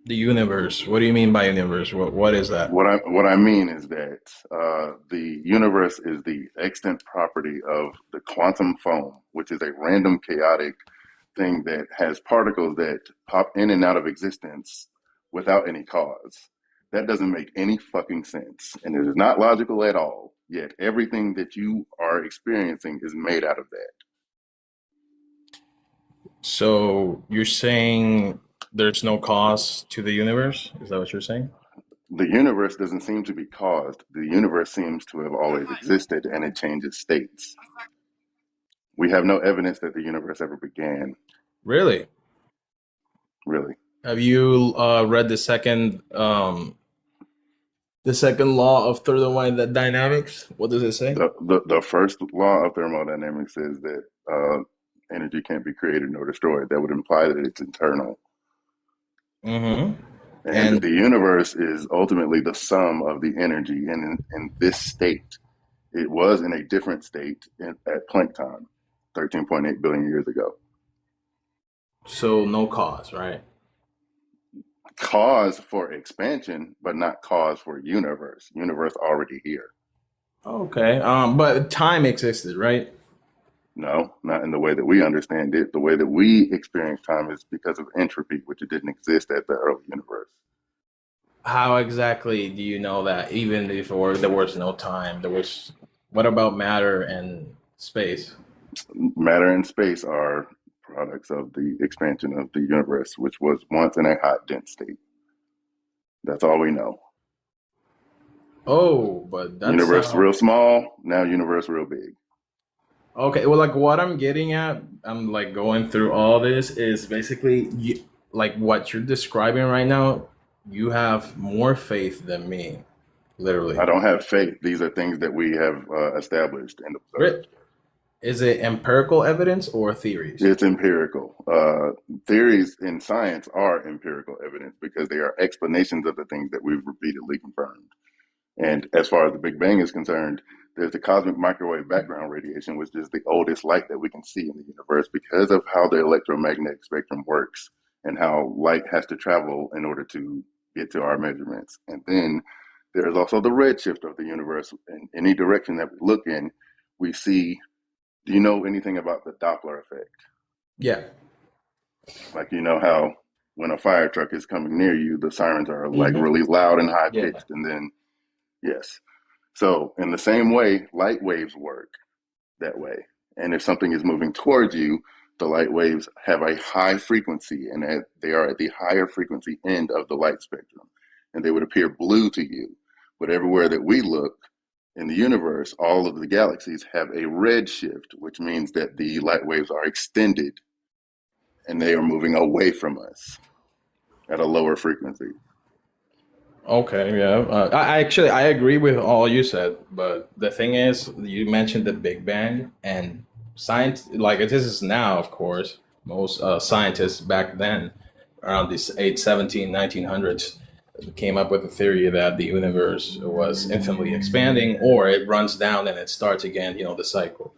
The universe. What do you mean by universe? What is that? What I mean is that the universe is the extant property of the quantum foam, which is a random chaotic thing that has particles that pop in and out of existence without any cause. That doesn't make any fucking sense, and it is not logical at all. Yet everything that you are experiencing is made out of that. So you're saying there's no cause to the universe? Is that what you're saying? The universe doesn't seem to be caused. The universe seems to have always existed, and it changes states. We have no evidence that the universe ever began, Really? really. Have you read the second law of thermodynamics? What does it say? The first law of thermodynamics says that energy can't be created nor destroyed. That would imply that it's eternal. Mm-hmm. And And the universe is ultimately the sum of the energy. And in this state, it was in a different state at Planck time, 13.8 billion years ago. so no cause, right? Cause for expansion, but not cause for universe. Universe already here. Okay. But time existed, right? No, not in the way that we understand it. The way that we experience time is because of entropy, which it didn't exist at the early universe. How exactly do you know that even before there was no time, there was what about matter and space? Matter and space are products of the expansion of the universe, which was once in a hot, dense state. That's all we know. Oh, but that Universe sounds real small, now universe real big. okay. Well, like what I'm getting at, I'm like going through all this is basically like what you're describing right now. You have more faith than me, I literally. don't have faith. These are things that we have established and Ri- observed. Is it empirical evidence or theories? It's empirical. Theories in science are empirical evidence because they are explanations of the things that we've repeatedly confirmed. And as far as the Big Bang is concerned, there's the cosmic microwave background radiation, which is the oldest light that we can see in the universe because of how the electromagnetic spectrum works and how light has to travel in order to get to our measurements. And then there's also the redshift of the universe. In any direction that we look in, we see. Do you know anything about the Doppler effect? Yeah. Like, you know how when a fire truck is coming near you, the sirens are like Hmm. really loud and high Yeah. pitched, and then yes. So, in the same way, light waves work that way. And if something is moving towards you, the light waves have a high frequency and they are at the higher frequency end of the light spectrum. And they would appear blue to you. But everywhere that we look in the universe, all of the galaxies have a red shift, which means that the light waves are extended and they are moving away from us at a lower frequency. Okay, yeah. I agree with all you said, but the thing is, you mentioned the Big Bang and science. Like this is now, of course, most scientists back then, around this 817 1900s, came up with a theory that the universe was infinitely expanding, or it runs down and it starts again. You know, the cycle.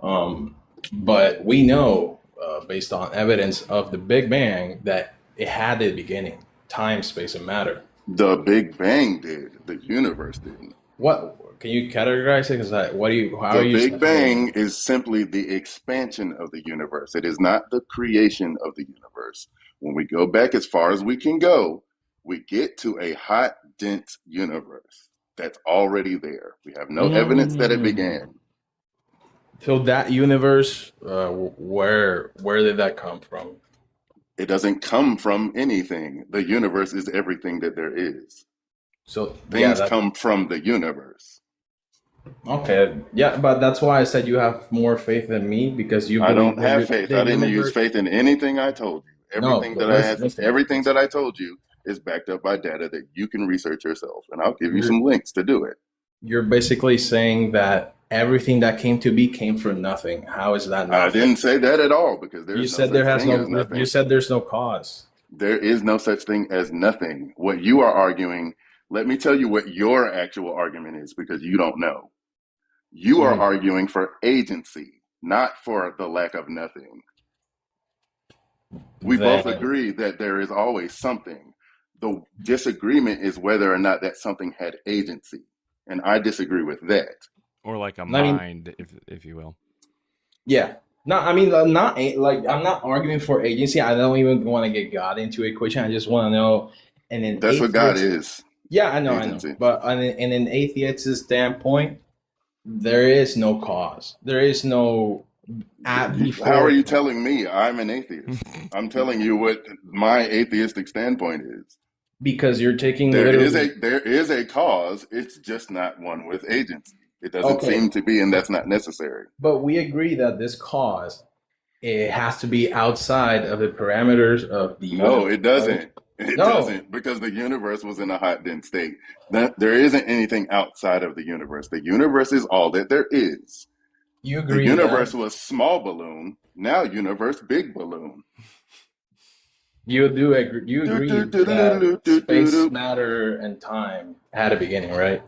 Um, but we know, based on evidence of the Big Bang, that it had a beginning, time, space, and matter. The Big Bang did, the universe didn't. What can you categorize it? Because what do you? How are The you Big separating? Bang is simply the expansion of the universe. It is not the creation of the universe. When we go back as far as we can go, we get to a hot, dense universe that's already there. We have no evidence that it Mm. began. So that universe, where did that come from? It doesn't come from anything. The universe is everything that there is. So yeah, Things that come from the universe. okay, yeah, but that's why I said you have more faith than me because you I believe don't that have faith. the I didn't use universe. faith in anything I told you. No, but Everything that listen. I told you is backed up by data that you can research yourself, and I'll give you You're some links to do it. you're basically saying that everything that came to be came from nothing. How is that I not faith? didn't say that at all because You there's no said there such has thing no. as You nothing. said there's no cause. There is no such thing as nothing. What you are arguing, let me tell you what your actual argument is because you don't know. You are Mm, arguing for agency, not for the lack of nothing. We both then agree that there is always something. The disagreement is whether or not that something had agency. And I disagree with that. Or like a I mean, mind, if you will. yeah. No, I mean, like I'm not arguing for agency. I don't even want to get God into equation. I just want to know, and an That's what God atheist. is, Yeah, I know. agency. But in an atheist's standpoint, there is no cause. There is no at How are before you telling me I'm an atheist? I'm telling you what my atheistic standpoint is. because you're taking There is literally. a cause. It's just not one with agency. It doesn't Okay, seem to be, and that's not necessary. but we agree that this cause it has to be outside of the parameters of the No, universe, it right? doesn't. It No, doesn't because the universe was in a hot dense state. There isn't anything outside of the universe. The universe is all that there is. you The agree universe that was small balloon. Now universe big balloon. you do agree. You Do, agree do, do, do, that do, do, do, space, do. matter, and time had a beginning, right?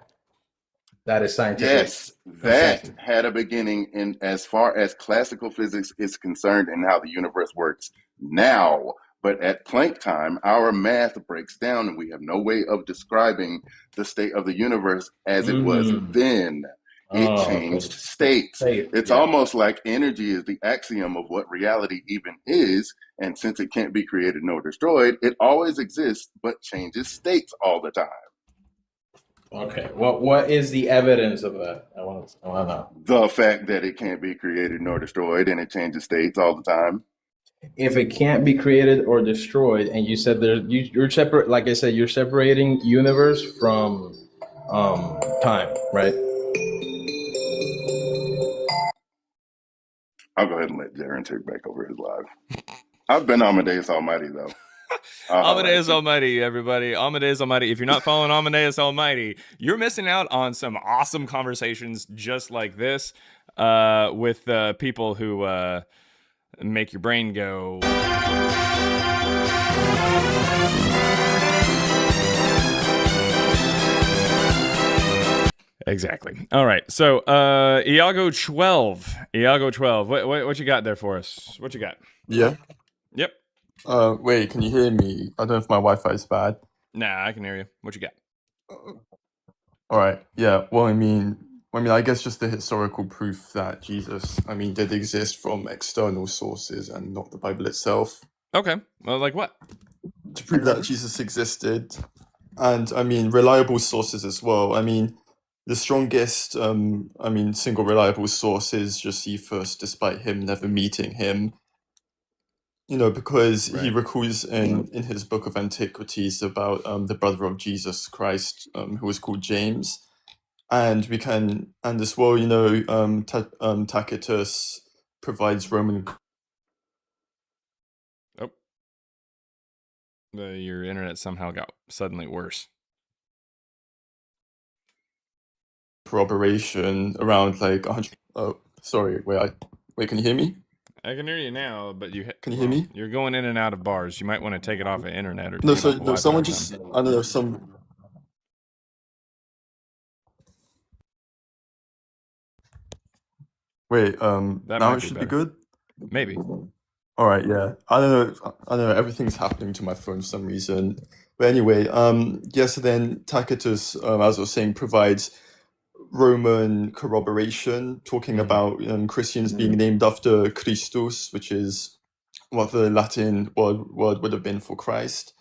That is scientific Yes, that consensus. had a beginning in as far as classical physics is concerned and how the universe works now. But at Planck time, our math breaks down and we have no way of describing the state of the universe as it was Mm. then. It Oh, okay. changed states. Faith, It's yeah. almost like energy is the axiom of what reality even is. And since it can't be created nor destroyed, it always exists but changes states all the time. Okay. What is the evidence of that? I want to know. The fact that it can't be created nor destroyed and it changes states all the time. If it can't be created or destroyed, and you said you're separate, like I said, you're separating universe from time, right? I'll go ahead and let Jaron take back over his live. I've been Amadeus Almighty though. I'll holler at Amadeus you. Almighty, everybody. Amadeus Almighty. If you're not following Amadeus Almighty, you're missing out on some awesome conversations just like this with people who make your brain go. Exactly. All right. So, Iago 12. Iago 12. What you got there for us? What you got? Yeah. Yep. Wait, can you hear me? I don't know if my Wi-Fi is bad. Nah, I can hear you. What you got? All right. Yeah. Well, I guess just the historical proof that Jesus, did exist from external sources and not the Bible itself. Okay. Well, like what? To prove that Jesus existed, and reliable sources as well. The strongest, single reliable source is Josephus, despite him never meeting him. Because he Right. recalls in his book of Antiquities about the brother of Jesus Christ, who was called James, and as well, Tacitus provides Roman Oh. Your internet somehow got suddenly worse. corroboration around like 100. Oh, sorry. Wait. Can you hear me? I can hear you now, but Can you hear me? You're going in and out of bars. You might want to take it off of internet or No. take it So off of no. Wi-Fi Someone or just. something. I don't know. Some. Wait. That Now might it be should be better. good. Maybe. All right. Yeah. I don't know. I don't know. Everything's happening to my phone for some reason. But anyway. Yeah. So then Tacitus, as I was saying, provides Roman corroboration, talking about Christians being named after Christus, which is what the Latin word would have been for Christ,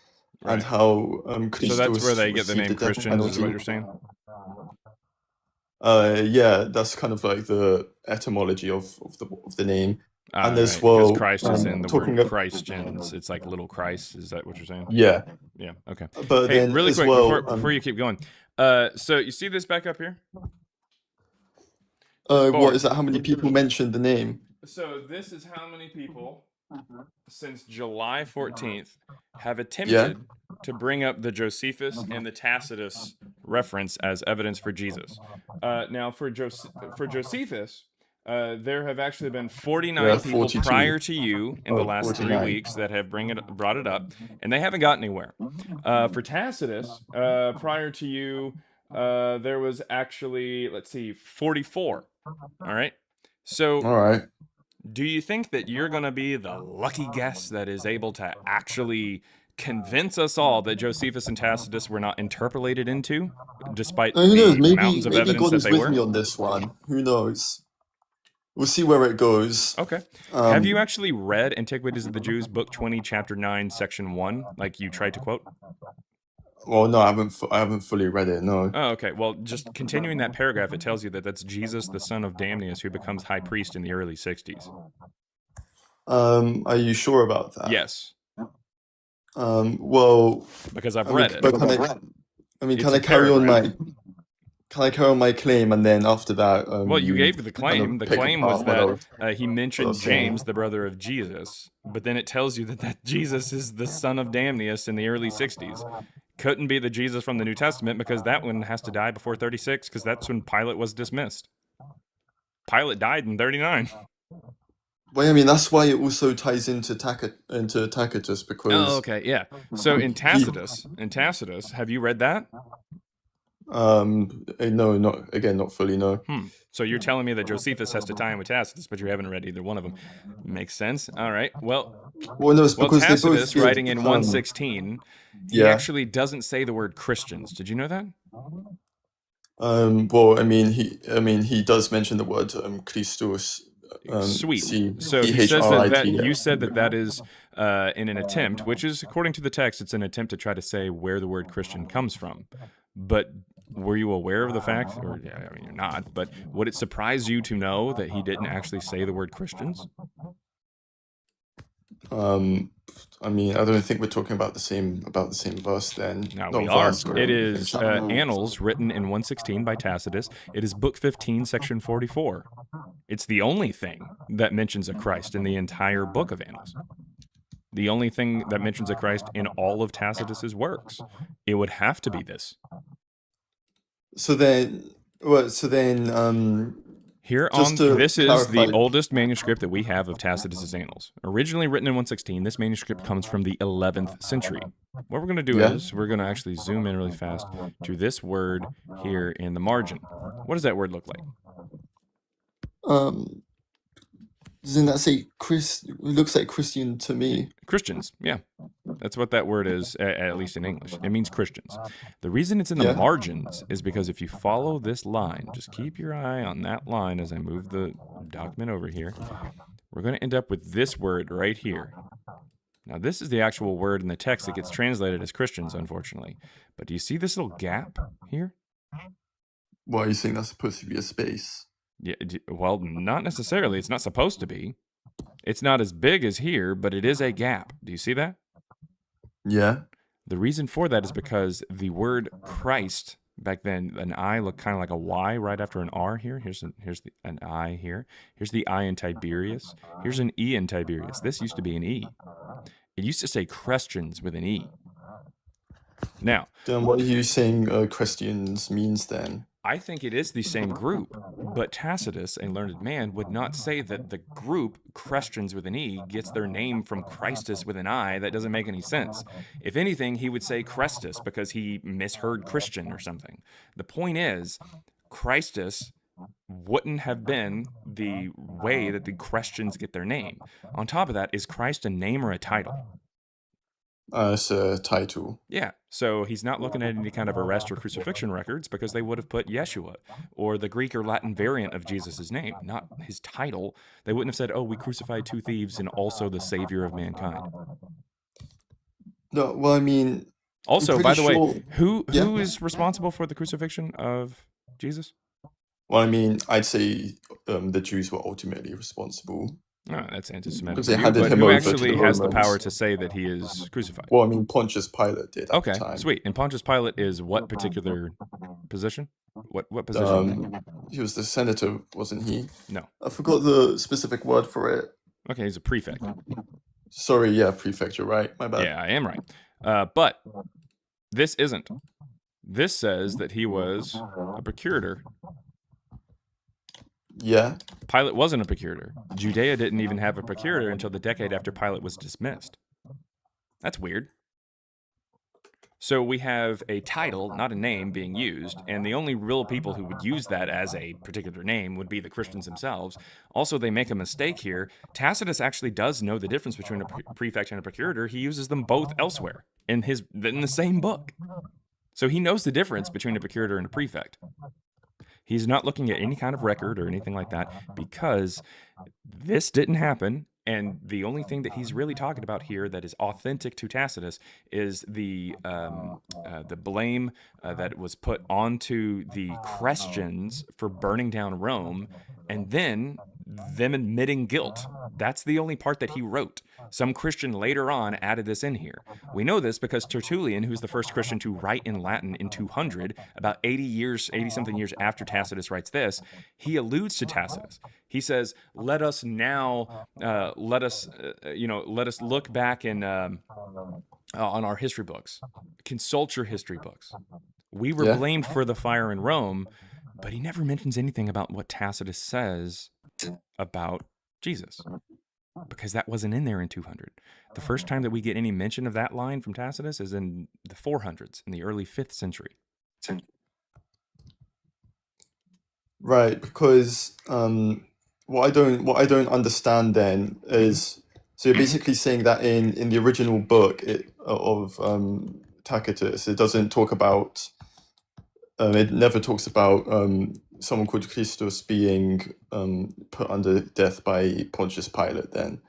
and Right. how So that's where Christus they get the received the name death Christians, is penalty. what you're saying? Yeah, that's kind of like the etymology of the name. And as Right. Because well, Christ is in the talking word of, Christians. It's like little Christ. Is that what you're saying? yeah, Yeah. Okay. but Hey, then really as quick well, before you keep going. So you see this back up here? what board. is that? How many people mentioned the name? So this is how many people since July 14th have Yeah. attempted to bring up the Josephus and the Tacitus reference as evidence for Jesus. Now, for Josephus, there have actually been 49 Yeah, people 42. prior to you in the Oh, last 3 49. weeks that have brought it up, and they haven't got anywhere. For Tacitus, prior to you, there was actually, let's see, 44. All right. So All right. do you think that you're going to be the lucky guest that is able to actually convince us all that Josephus and Tacitus were not interpolated into, despite Who knows? the mountains of Maybe evidence God that is they with were? me on this one. Who knows? We'll see where it goes. Okay. Have you Um, actually read Antiquities of the Jews, Book 20, Chapter 9, Section 1, like you tried to quote? well, no, I haven't fully read it. No. Oh, okay. Well, just continuing that paragraph, it tells you that that's Jesus, the son of Damnius, who becomes high priest in the early 60s. Are you sure about that? Yes, Well, because I've I mean, read it. but can It's I a carry on paragraph. my claim, and then after that, Well, you gave the claim. The pick claim was apart what that he mentioned was saying. James, the brother of Jesus, but then it tells you that Jesus is the son of Damnius in the early 60s. Couldn't be the Jesus from the New Testament because that one has to die before 36 because that's when Pilate was dismissed. Pilate died in 39. Well, I mean, that's why it also ties into Tacitus, because Oh, okay, yeah. So in Tacitus, have you read that? no, not fully, no. So you're telling me that Josephus has to tie in with Tacitus, but you haven't read either one of them. Makes sense. All right. Well, no, it's because they both Tacitus, give, writing in 116, he yeah. actually doesn't say the word Christians. Did you know that? Well, I mean, he does mention the word Christus. Sweet. So he says that you said that is in an attempt, which is, according to the text, it's an attempt to try to say where the word Christian comes from. But were you aware of the fact, or yeah, I mean, you're not, but would it surprise you to know that he didn't actually say the word Christians? I mean, I don't think we're talking about the same verse then. No, Not we are. verse, It is Annals, written in 116 by Tacitus. It is Book 15, Section 44. It's the only thing that mentions a Christ in the entire book of Annals. The only thing that mentions a Christ in all of Tacitus's works. It would have to be this. So then, Here just on to this is clarify, the oldest manuscript that we have of Tacitus's Annals. Originally written in 116, this manuscript comes from the 11th century. What we're going to do is we're going to actually zoom in really fast to this word here in the margin. What does that word look like? Doesn't that say Chris? It looks like Christian to me. Christians, yeah. That's what that word is, at least in English. It means Christians. The reason it's in the margins is because if you follow this line, just keep your eye on that line as I move the document over here, we're going to end up with this word right here. Now, this is the actual word in the text that gets translated as Christians, unfortunately. But do you see this little gap here? Why are you saying that's supposed to be a space? Yeah, well, not necessarily. It's not supposed to be. It's not as big as here, but it is a gap. Do you see that? Yeah. The reason for that is because the word Christ, back then, an I looked kind of like a Y right after an R here. Here's an I here. Here's the I in Tiberius. Here's an E in Tiberius. This used to be an E. It used to say Christians with an E. Now, then what are you saying Christians means then? I think it is the same group, but Tacitus, a learned man, would not say that the group, Christians with an E, gets their name from Christus with an I. That doesn't make any sense. If anything, he would say Christus because he misheard Christian or something. The point is, Christus wouldn't have been the way that the Christians get their name. On top of that, is Christ a name or a title? It's a title. Yeah, so he's not looking at any kind of arrest or crucifixion records because they would have put Yeshua or the Greek or Latin variant of Jesus' name, not his title. They wouldn't have said, oh, we crucified 2 thieves and also the savior of mankind. No, well, I mean... Also, by the way, who is responsible for the crucifixion of Jesus? Well, I mean, I'd say the Jews were ultimately responsible. Oh, that's anti-Semitic. Because they handed him who over actually to the has the Romans. power to say that he is crucified? Well, I mean, Pontius Pilate did at the time. Sweet. And Pontius Pilate is what particular position? What position? He was the senator, wasn't he? No. I forgot the specific word for it. Okay, he's a prefect. Sorry, yeah, prefect, you're right. My bad. Yeah, I am right. But this isn't. This says that he was a procurator. Yeah. Pilate wasn't a procurator. Judea didn't even have a procurator until the decade after Pilate was dismissed. That's weird. So we have a title, not a name, being used, and the only real people who would use that as a particular name would be the Christians themselves. Also, they make a mistake here. Tacitus actually does know the difference between a prefect and a procurator. He uses them both elsewhere in the same book. So he knows the difference between a procurator and a prefect. He's not looking at any kind of record or anything like that because this didn't happen. And the only thing that he's really talking about here that is authentic to Tacitus is the blame that was put onto the Christians for burning down Rome, and then them admitting guilt. That's the only part that he wrote. Some Christian later on added this in here. We know this because Tertullian, who's the first Christian to write in Latin in 200, about 80 something years after Tacitus writes this, he alludes to Tacitus. He says, "Let us now, let us look back in on our history books, consult your history books. We were blamed for the fire in Rome," but he never mentions anything about what Tacitus says about Jesus, because that wasn't in there in 200. The first time that we get any mention of that line from Tacitus is in the 400s, in the early 5th century. Right, because what I don't understand then is, so you're basically saying that in the original book of Tacitus, it doesn't talk about, it never talks about someone called Christus being put under death by Pontius Pilate then.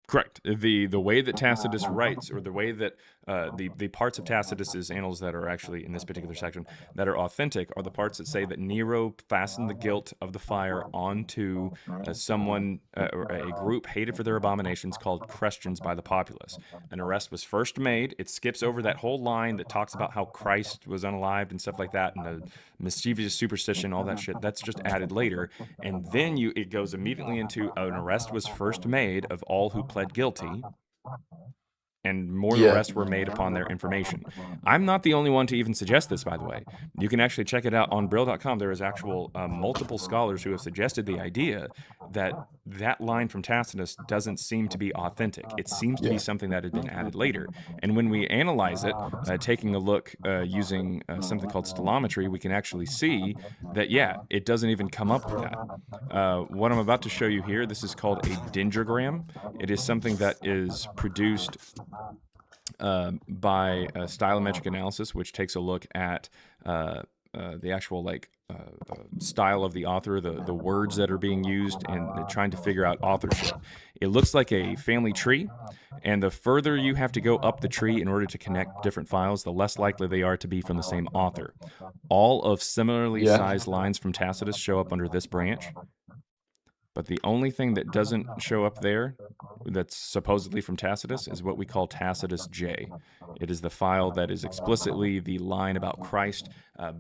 Correct. The way that Tacitus writes, or the way that the parts of Tacitus's annals that are actually in this particular section that are authentic, are the parts that say that Nero fastened the guilt of the fire onto someone or a group hated for their abominations called Christians by the populace. An arrest was first made. It skips over that whole line that talks about how Christ was unalived and stuff like that, and the mischievous superstition, all that shit. That's just added later, and then it goes immediately into an arrest was first made of all who pled guilty, and more Yeah. arrests were made upon their information. I'm not the only one to even suggest this, by the way. You can actually check it out on Brill.com. There is actual multiple scholars who have suggested the idea that that line from Tacitus doesn't seem to be authentic. It seems to be something that had been added later. And when we analyze it, taking a look using something called stellometry, we can actually see that, yeah, it doesn't even come up with that. What I'm about to show you here, this is called a dendrogram. It is something that is produced by stylometric analysis, which takes a look at the actual style of the author, the words that are being used, and trying to figure out authorship. It looks like a family tree, and the further you have to go up the tree in order to connect different files, the less likely they are to be from the same author. All of similarly sized lines from Tacitus show up under this branch. But the only thing that doesn't show up there that's supposedly from Tacitus is what we call Tacitus J. It is the file that is explicitly the line about Christ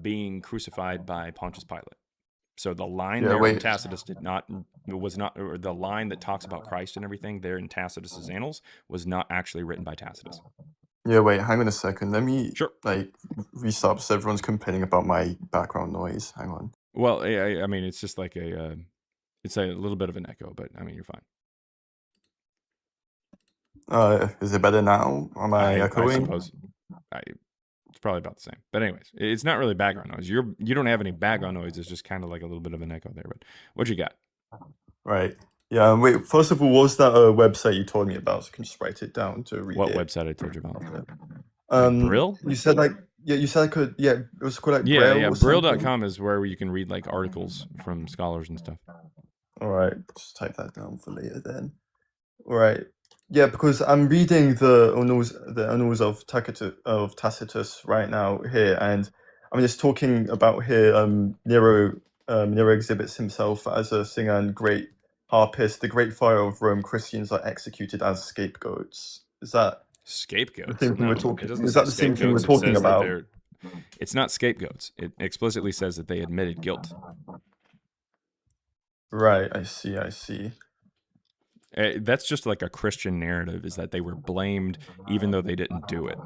being crucified by Pontius Pilate. So the line from Tacitus or the line that talks about Christ and everything there in Tacitus's annals was not actually written by Tacitus. Yeah, wait, hang on a second. Let me Sure. Restart, because everyone's complaining about my background noise. Hang on. Well, I mean, it's just like it's a little bit of an echo, but I mean, you're fine. Is it better now? Am I echoing? I suppose. It's probably about the same. But anyways, it's not really background noise. You don't have any background noise. It's just kind of like a little bit of an echo there. But what you got? Right. Yeah. Wait. First of all, what was that website you told me about? So I can just write it down to read What it. website I told you about? Brill? You said you said I could. Yeah, it was called like Braille. Yeah. Or something? Brill.com is where you can read like articles from scholars and stuff. All right. Just type that down for later then. All right. Yeah, because I'm reading the annals of Tacitus right now here, and I'm just talking about here. Nero exhibits himself as a singer and great harpist. The great fire of Rome, Christians are executed as scapegoats. Is that scapegoats? the same thing we're talking? It doesn't Is say that the same thing we're scapegoats. talking It says that about? it's not scapegoats. It explicitly says that they admitted guilt. Right. I see. That's just like a Christian narrative, is that they were blamed even though they didn't do it.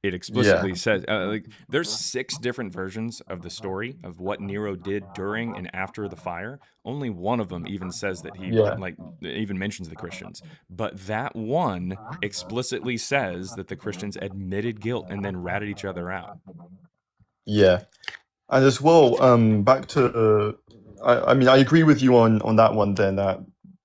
It explicitly says like there's 6 different versions of the story of what Nero did during and after the fire. Only one of them even says that he Yeah. like even mentions the Christians. But that one explicitly says that the Christians admitted guilt and then ratted each other out. Yeah. And as well, back to, I mean, I agree with you on that one then, that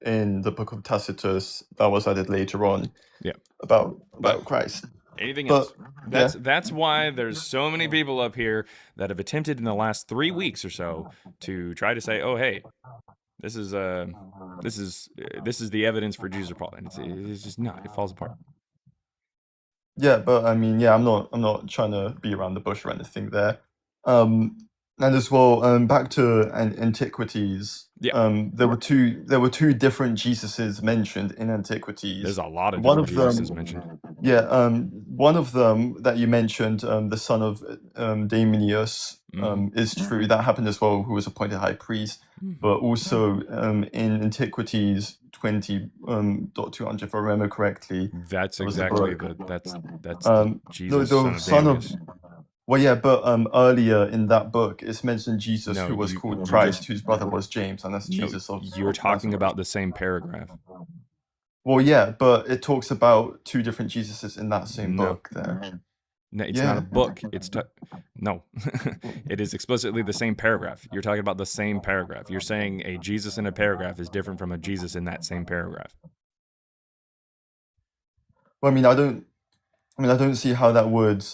in the book of Tacitus, that was added later on. Yeah. About But Christ. anything But else? That's why there's so many people up here that have attempted in the last 3 weeks or so to try to say, "Oh, hey, this is the evidence for Jesus or Paul," and it's just not. It falls apart. yeah, but I mean, yeah, I'm not trying to be around the bush or anything there. And as well, back to antiquities. Yeah. There were two different Jesuses mentioned in antiquities. There's a lot of One different of Jesuses them, mentioned. yeah, one of them that you mentioned, the son of Daminius, is true. That happened as well. Who was appointed high priest, but also in Antiquities 20.200, if I remember correctly. That's was the exactly book. that's The Jesus son son of of Damnius. Well, yeah, but earlier in that book, it's mentioned Jesus, No, who was you called just Christ, whose brother was James, and that's no, Jesus of you're talking Nazareth. about the same paragraph. Well, yeah, but it talks about two different Jesuses in that same No. book there. No, it's Yeah. not a book. It's no. It is explicitly the same paragraph. You're talking about the same paragraph. You're saying a Jesus in a paragraph is different from a Jesus in that same paragraph. Well, I don't see how that would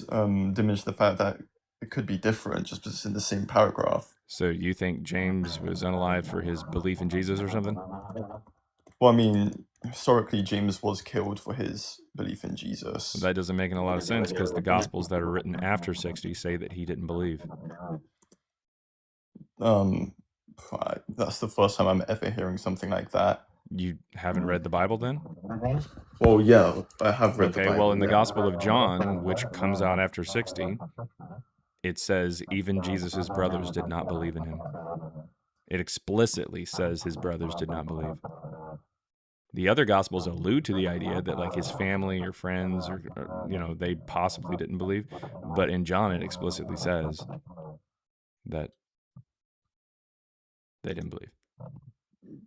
diminish the fact that it could be different just because it's in the same paragraph. So you think James was unalive for his belief in Jesus or something? Well, I mean, historically, James was killed for his belief in Jesus. That doesn't make a lot of sense because the Gospels that are written after 60 say that he didn't believe. That's the first time I'm ever hearing something like that. You haven't read the Bible then? Well, yeah, I have read the Okay, Bible. well, in the yeah. Gospel of John, which comes out after 60, it says even Jesus' brothers did not believe in him. It explicitly says his brothers did not believe. The other Gospels allude to the idea that like his family or friends or they possibly didn't believe. But in John, it explicitly says that they didn't believe.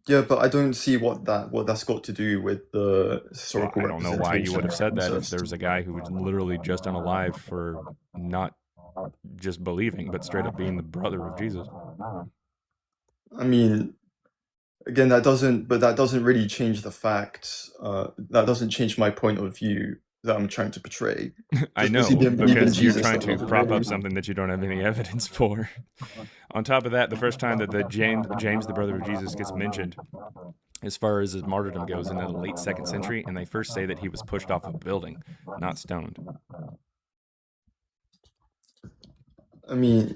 Yeah, but I don't see what that's got to do with the historical Well, I don't know why you would have said that if representation. there was a guy who was literally just unalive for not just believing, but straight up being the brother of Jesus. I mean, again, that doesn't really change the fact. That doesn't change my point of view that I'm trying to portray. I Just know, because he didn't believe in because you're Jesus, trying that to doesn't prop really- up something that you don't have any evidence for. On top of that, the first time that the James, the brother of Jesus, gets mentioned, as far as his martyrdom goes, in the late 2nd century, and they first say that he was pushed off a building, not stoned. I mean,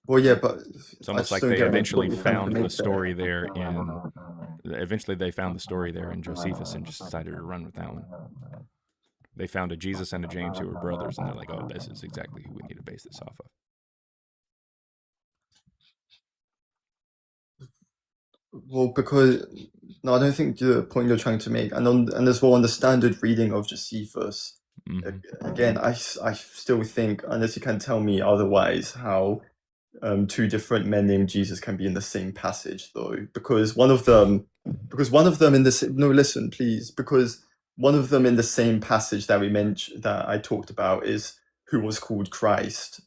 well, yeah, but It's almost like they eventually found the story there in. Eventually, they found the story there in Josephus and just decided to run with that one. They found a Jesus and a James who were brothers, and they're like, "Oh, this is exactly who we need to base this off of." Well, because no, I don't think the point you're trying to make, and as well on the standard reading of Josephus, again, I still think, unless you can tell me otherwise, how two different men named Jesus can be in the same passage, though, because one of them in this listen, please, because one of them in the same passage that I talked about is who was called Christ,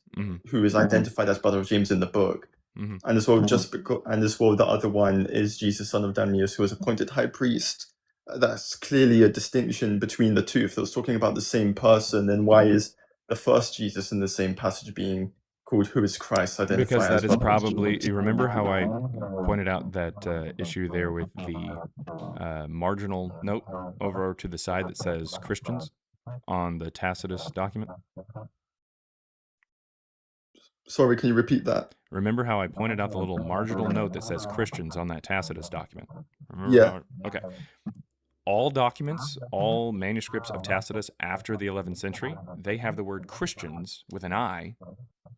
who is identified as brother of James in the book. And as well, the other one is Jesus, son of Damnius, who was appointed high priest. That's clearly a distinction between the two. If it was talking about the same person, then why is the first Jesus in the same passage being called who is Christ? Because that is probably. You remember how I pointed out that issue there with the marginal note over to the side that says Christians on the Tacitus document? Sorry, can you repeat that? Remember how I pointed out the little marginal note that says Christians on that Tacitus document? Remember Yeah. Okay. All documents, all manuscripts of Tacitus after the 11th century, they have the word Christians with an I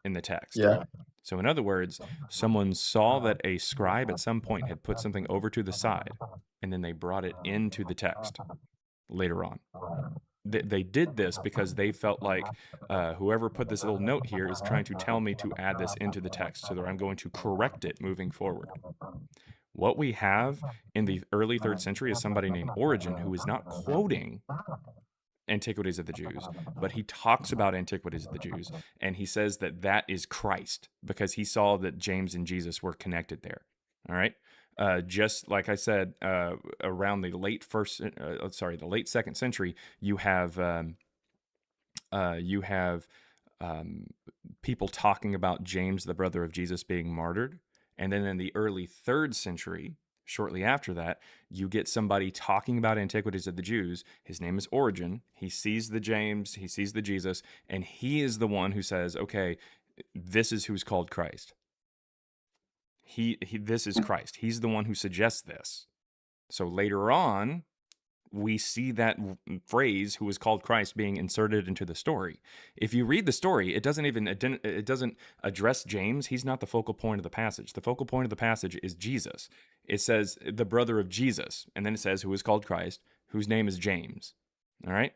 in the text. Yeah. So in other words, someone saw that a scribe at some point had put something over to the side, and then they brought it into the text later on. they did this because they felt like whoever put this little note here is trying to tell me to add this into the text so that I'm going to correct it moving forward. What we have in the early 3rd century is somebody named Origen who is not quoting Antiquities of the Jews, but he talks about Antiquities of the Jews, and he says that that is Christ because he saw that James and Jesus were connected there. All right. Just like I said, around the late 2nd century, you have people talking about James, the brother of Jesus, being martyred, and then in the early 3rd century, shortly after that, you get somebody talking about Antiquities of the Jews. His name is Origen. He sees the James, he sees the Jesus, and he is the one who says, okay, this is who's called Christ. This is Christ. He's the one who suggests this. So later on, we see that phrase, who is called Christ, being inserted into the story. If you read the story, it doesn't address James. He's not the focal point of the passage. The focal point of the passage is Jesus. It says the brother of Jesus, and then it says who is called Christ, whose name is James. All right?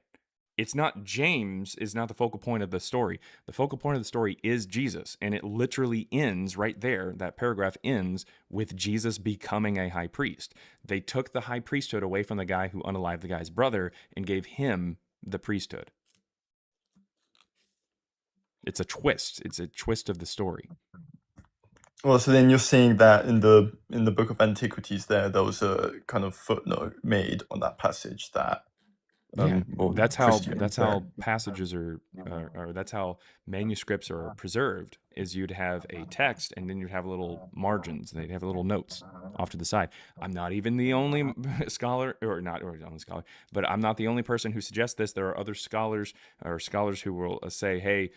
It's not James is not the focal point of the story. The focal point of the story is Jesus, and it literally ends right there. That paragraph ends with Jesus becoming a high priest. They took the high priesthood away from the guy who unalived the guy's brother and gave him the priesthood. It's a twist. It's a twist of the story. Well, so then you're saying that in the Book of Antiquities there was a kind of footnote made on that passage that well, that's how Christians there. passages are, or that's how manuscripts are preserved. Is you'd have a text and then you'd have little margins. They'd have little notes off to the side. I'm not even the only scholar, or only scholar, but I'm not the only person who suggests this. There are other scholars who will say, "Hey,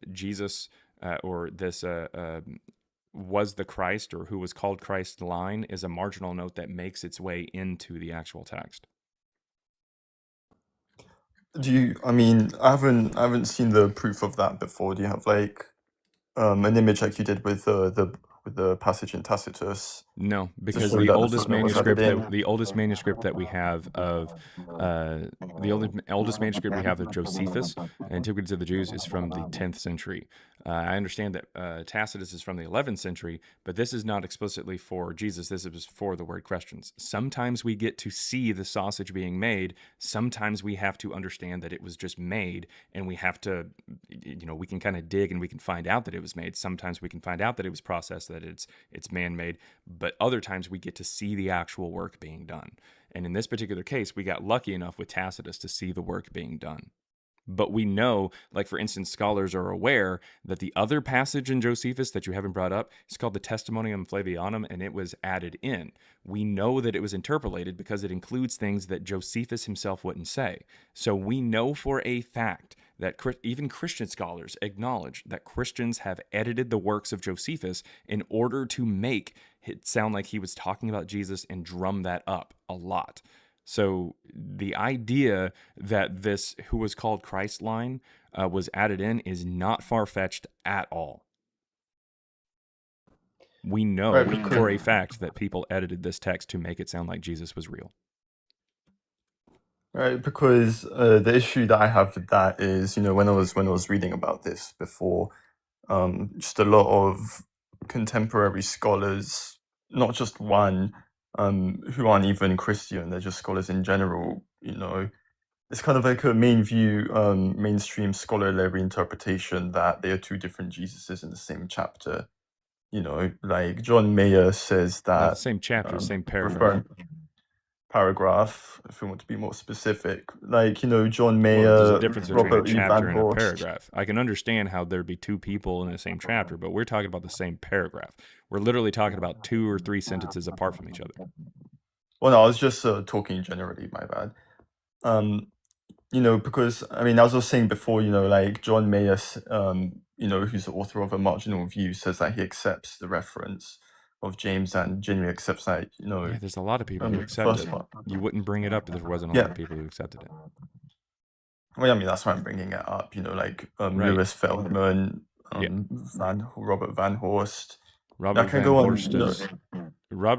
Jesus or this." Was the Christ or who was called Christ line is a marginal note that makes its way into the actual text. I mean, I haven't seen the proof of that before. Do you have like an image like you did with the passage in Tacitus? No, because show the that the oldest footnote was added manuscript that we have of oldest manuscript we have of Josephus, Antiquities of the Jews, is from the 10th century. I understand that Tacitus is from the 11th century, but this is not explicitly for Jesus. This is for the word questions. Sometimes we get to see the sausage being made. Sometimes we have to understand that it was just made, and we have to, we can kind of dig and we can find out that it was made. Sometimes we can find out that it was processed, that it's man-made, but other times we get to see the actual work being done. And in this particular case, we got lucky enough with Tacitus to see the work being done. But we know, like for instance, scholars are aware that the other passage in Josephus that you haven't brought up is called the Testimonium Flavianum, and it was added in. We know that it was interpolated because it includes things that Josephus himself wouldn't say. So we know for a fact that even Christian scholars acknowledge that Christians have edited the works of Josephus in order to make it sound like he was talking about Jesus and drum that up a lot. So the idea that this who was called Christ line was added in is not far-fetched at all. We know for a fact that people edited this text to make it sound like Jesus was real. Right, because the issue that I have with that is, when I was reading about this before, just a lot of contemporary scholars, not just one, who aren't even Christian, they're just scholars in general, it's kind of like a mainstream scholarly interpretation that they are two different Jesuses in the same chapter. Like John Mayer says that Not the same chapter, same paragraph. Paragraph, if we want to be more specific, like John Mayer, there's a difference between Robert a E. chapter Van and a Horst. paragraph. I can understand how there'd be two people in the same chapter, but we're talking about the same paragraph. We're literally talking about 2 or 3 sentences apart from each other. Well, no, I was just talking generally. My bad. Because as I was saying before, like John Mayer, who's the author of A Marginal View, says that he accepts the reference of James and genuinely accepts that. Yeah, there's a lot of people who accept it. You wouldn't bring it up if there wasn't a lot of people who accepted it. Well, that's why I'm bringing it up. Like Lewis Feldman, Robert Van Horst. Robert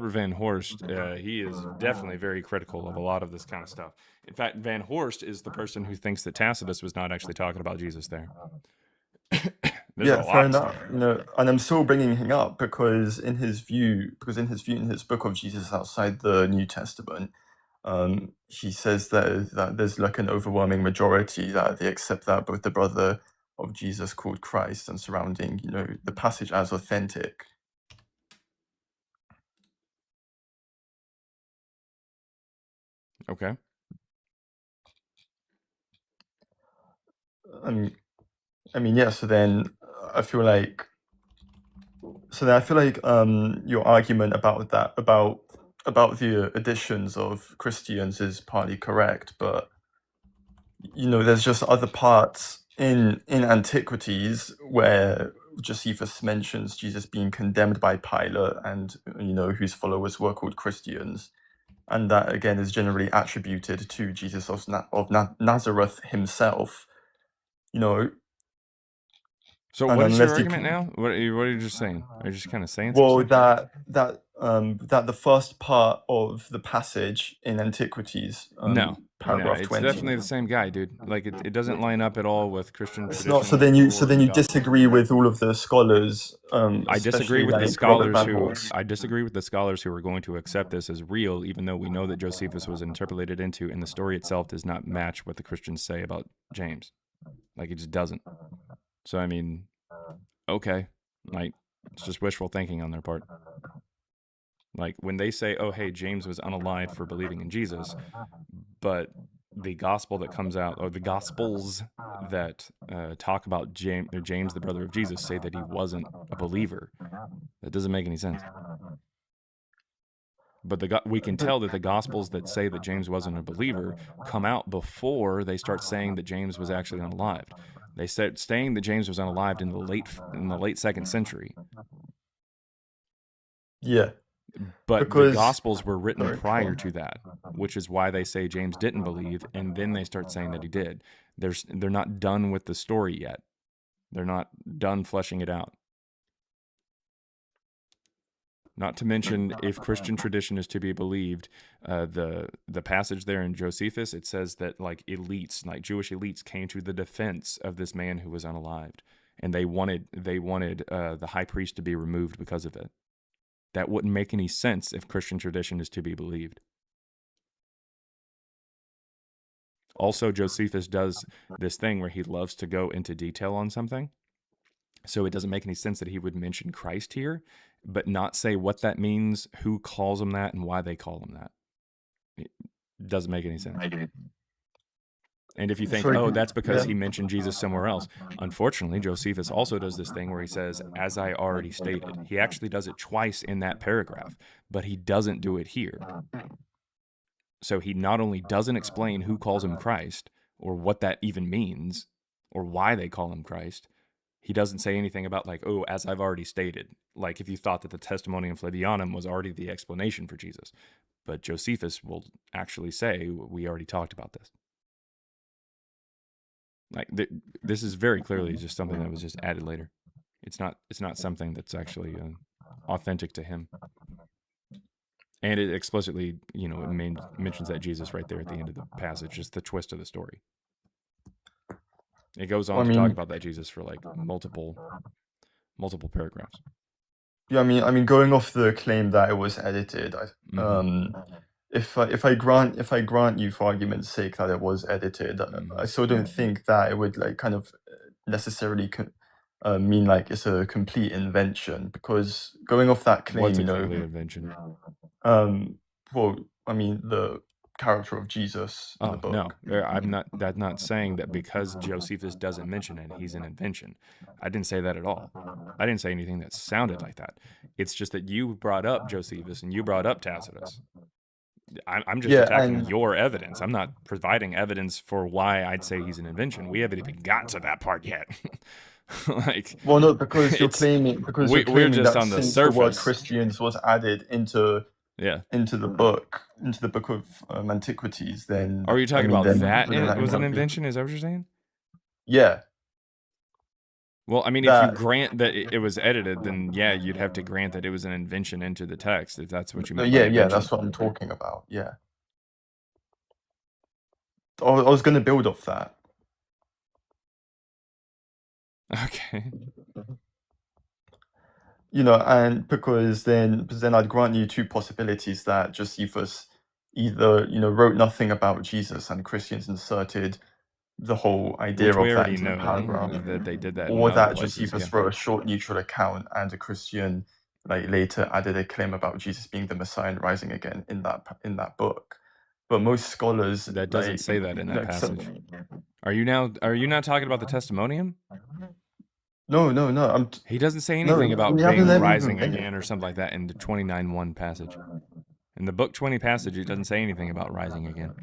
Van Horst, he is definitely very critical of a lot of this kind of stuff. In fact, Van Horst is the person who thinks that Tacitus was not actually talking about Jesus there. There's a Yeah, fair lot of enough. stuff. And I'm still bringing him up because in his book of Jesus outside the New Testament, he says that there's like an overwhelming majority that they accept that both the brother of Jesus called Christ and surrounding, the passage as authentic. Okay. Yeah. So then I feel like your argument about that about the additions of Christians is partly correct, but there's just other parts in Antiquities where Josephus mentions Jesus being condemned by Pilate, and whose followers were called Christians, and that again is generally attributed to Jesus of Nazareth himself. So And what is your unless you argument now? What are you just saying? Are you just kind of saying some well, stuff? that the first part of the passage in Antiquities, No, paragraph it's 20. definitely the same guy, dude. Like it doesn't line up at all with Christian It's tradition. not. So then you or the gospel. disagree with all of the scholars. I disagree especially with the like scholars Robert Van who Horst. I disagree with the scholars who are going to accept this as real, even though we know that Josephus was interpolated into, and the story itself does not match what the Christians say about James. Like it just doesn't. So I mean, okay, like it's just wishful thinking on their part. Like when they say, "Oh, hey, James was unalive for believing in Jesus," but the gospel that comes out, or the gospels that talk about James, the brother of Jesus, say that he wasn't a believer. That doesn't make any sense. But we can tell that the gospels that say that James wasn't a believer come out before they start saying that James was actually unalived. They start saying that James was unalived in the late 2nd century. Yeah. But the Gospels were written Sorry, prior to that, which is why they say James didn't believe, and then they start saying that he did. They're not done with the story yet. They're not done fleshing it out. Not to mention, if Christian tradition is to be believed, the passage there in Josephus, it says that like Jewish elites came to the defense of this man who was unalived, and they wanted the high priest to be removed because of it. That wouldn't make any sense if Christian tradition is to be believed. Also, Josephus does this thing where he loves to go into detail on something. So it doesn't make any sense that he would mention Christ here, but not say what that means, who calls him that, and why they call him that. It doesn't make any sense. And if you think, oh, that's because he mentioned Jesus somewhere else. Unfortunately, Josephus also does this thing where he says, as I already stated. He actually does it twice in that paragraph, but he doesn't do it here. So he not only doesn't explain who calls him Christ, or what that even means, or why they call him Christ. He doesn't say anything about like, oh, as I've already stated. Like if you thought that the Testimonium Flavianum was already the explanation for Jesus. But Josephus will actually say, we already talked about this. Like this is very clearly just something that was just added later. It's not something that's actually authentic to him. And it explicitly, it mentions that Jesus right there at the end of the passage, just the twist of the story. It goes on to talk about that Jesus for like multiple paragraphs. Yeah, I mean, going off the claim that it was edited, if I grant you for argument's sake that it was edited, I still don't think that it would like kind of necessarily mean like it's a complete invention, because going off that claim, what's a complete invention? Well, I mean the character of Jesus in the book. No, I'm not saying that because Josephus doesn't mention it, he's an invention. I didn't say that at all. I didn't say anything that sounded like that. It's just that you brought up Josephus and you brought up Tacitus. I'm just attacking your evidence. I'm not providing evidence for why I'd say he's an invention. We haven't even got to that part yet. Well, no, because you're claiming we're just that on the since surface. The word Christians was added into the book of Antiquities, then are you talking about that? It was an invention. Is that what you're saying? Yeah. Well, I mean, if you grant that it was edited, then yeah, you'd have to grant that it was an invention into the text, if that's what you mean. Yeah, that's what I'm talking about. Yeah. I was going to build off that. Okay. And because then I'd grant you two possibilities that Josephus either, wrote nothing about Jesus and Christians inserted the whole idea Which we of that already into the know paragraph, that they did that in or other that places. Josephus Yeah. wrote a short neutral account and a Christian later added a claim about Jesus being the Messiah and rising again in that book. But most scholars That doesn't say that in that accept. passage. Are you now talking about the testimonium? No. He doesn't say No, anything about we haven't being even rising been. again or something like that in the 29:1 passage. In the book 20 passage, it doesn't say anything about rising again.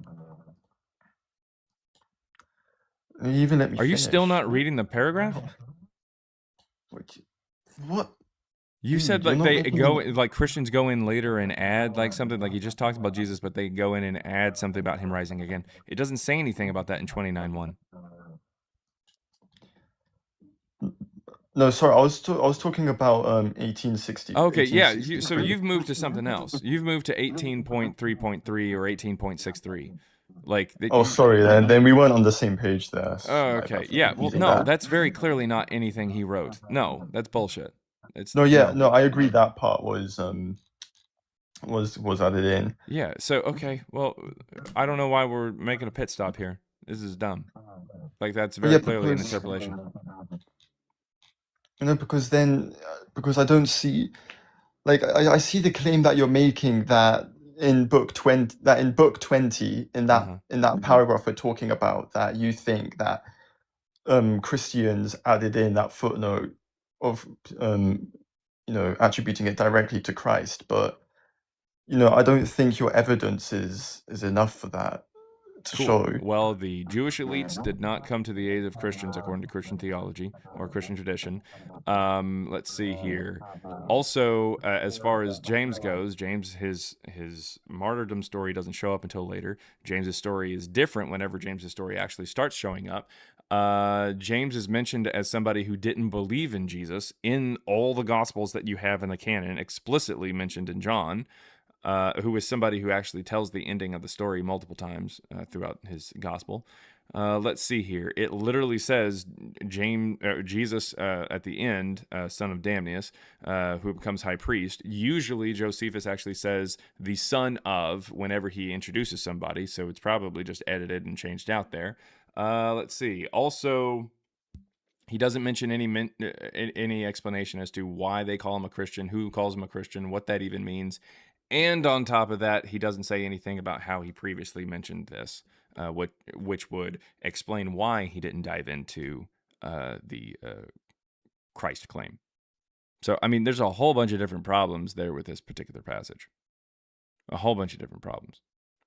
You even let me Are you finish. still not reading the paragraph? What? You said You're like not they making go me- like Christians go in later and add like something like you just talked about Jesus, but they go in and add something about him rising again. It doesn't say anything about that in 29:1. No, sorry. I was talking about 1860. Okay, yeah. So 1863. you've moved to something else. You've moved to 18.3.3 or 18.63. Like that. Oh, sorry. Then we weren't on the same page there. Oh, okay. Yeah. Well, Using no, that. that's very clearly not anything he wrote. No, that's bullshit. It's No, yeah, no, I agree that part was added in. Yeah. So okay. Well, I don't know why we're making a pit stop here. This is dumb. Like that's very clearly an interpolation. Because I don't see, like, I see the claim that you're making that in book 20, in that paragraph we're talking about, that you think that Christians added in that footnote of attributing it directly to Christ, but I don't think your evidence is enough for that to show. Well, the Jewish elites did not come to the aid of Christians according to Christian theology or Christian tradition. Let's see here. Also, as far as James goes, his martyrdom story doesn't show up until later. James's story is different whenever James's story actually starts showing up. James is mentioned as somebody who didn't believe in Jesus in all the Gospels that you have in the canon, explicitly mentioned in John. Who is somebody who actually tells the ending of the story multiple times throughout his gospel. Let's see here. It literally says Jesus at the end, son of Damnius, who becomes high priest. Usually Josephus actually says the son of whenever he introduces somebody, so it's probably just edited and changed out there. Let's see. Also, he doesn't mention any explanation as to why they call him a Christian, who calls him a Christian, what that even means. And on top of that, he doesn't say anything about how he previously mentioned this, which would explain why he didn't dive into the Christ claim. So, I mean, there's a whole bunch of different problems there with this particular passage. A whole bunch of different problems.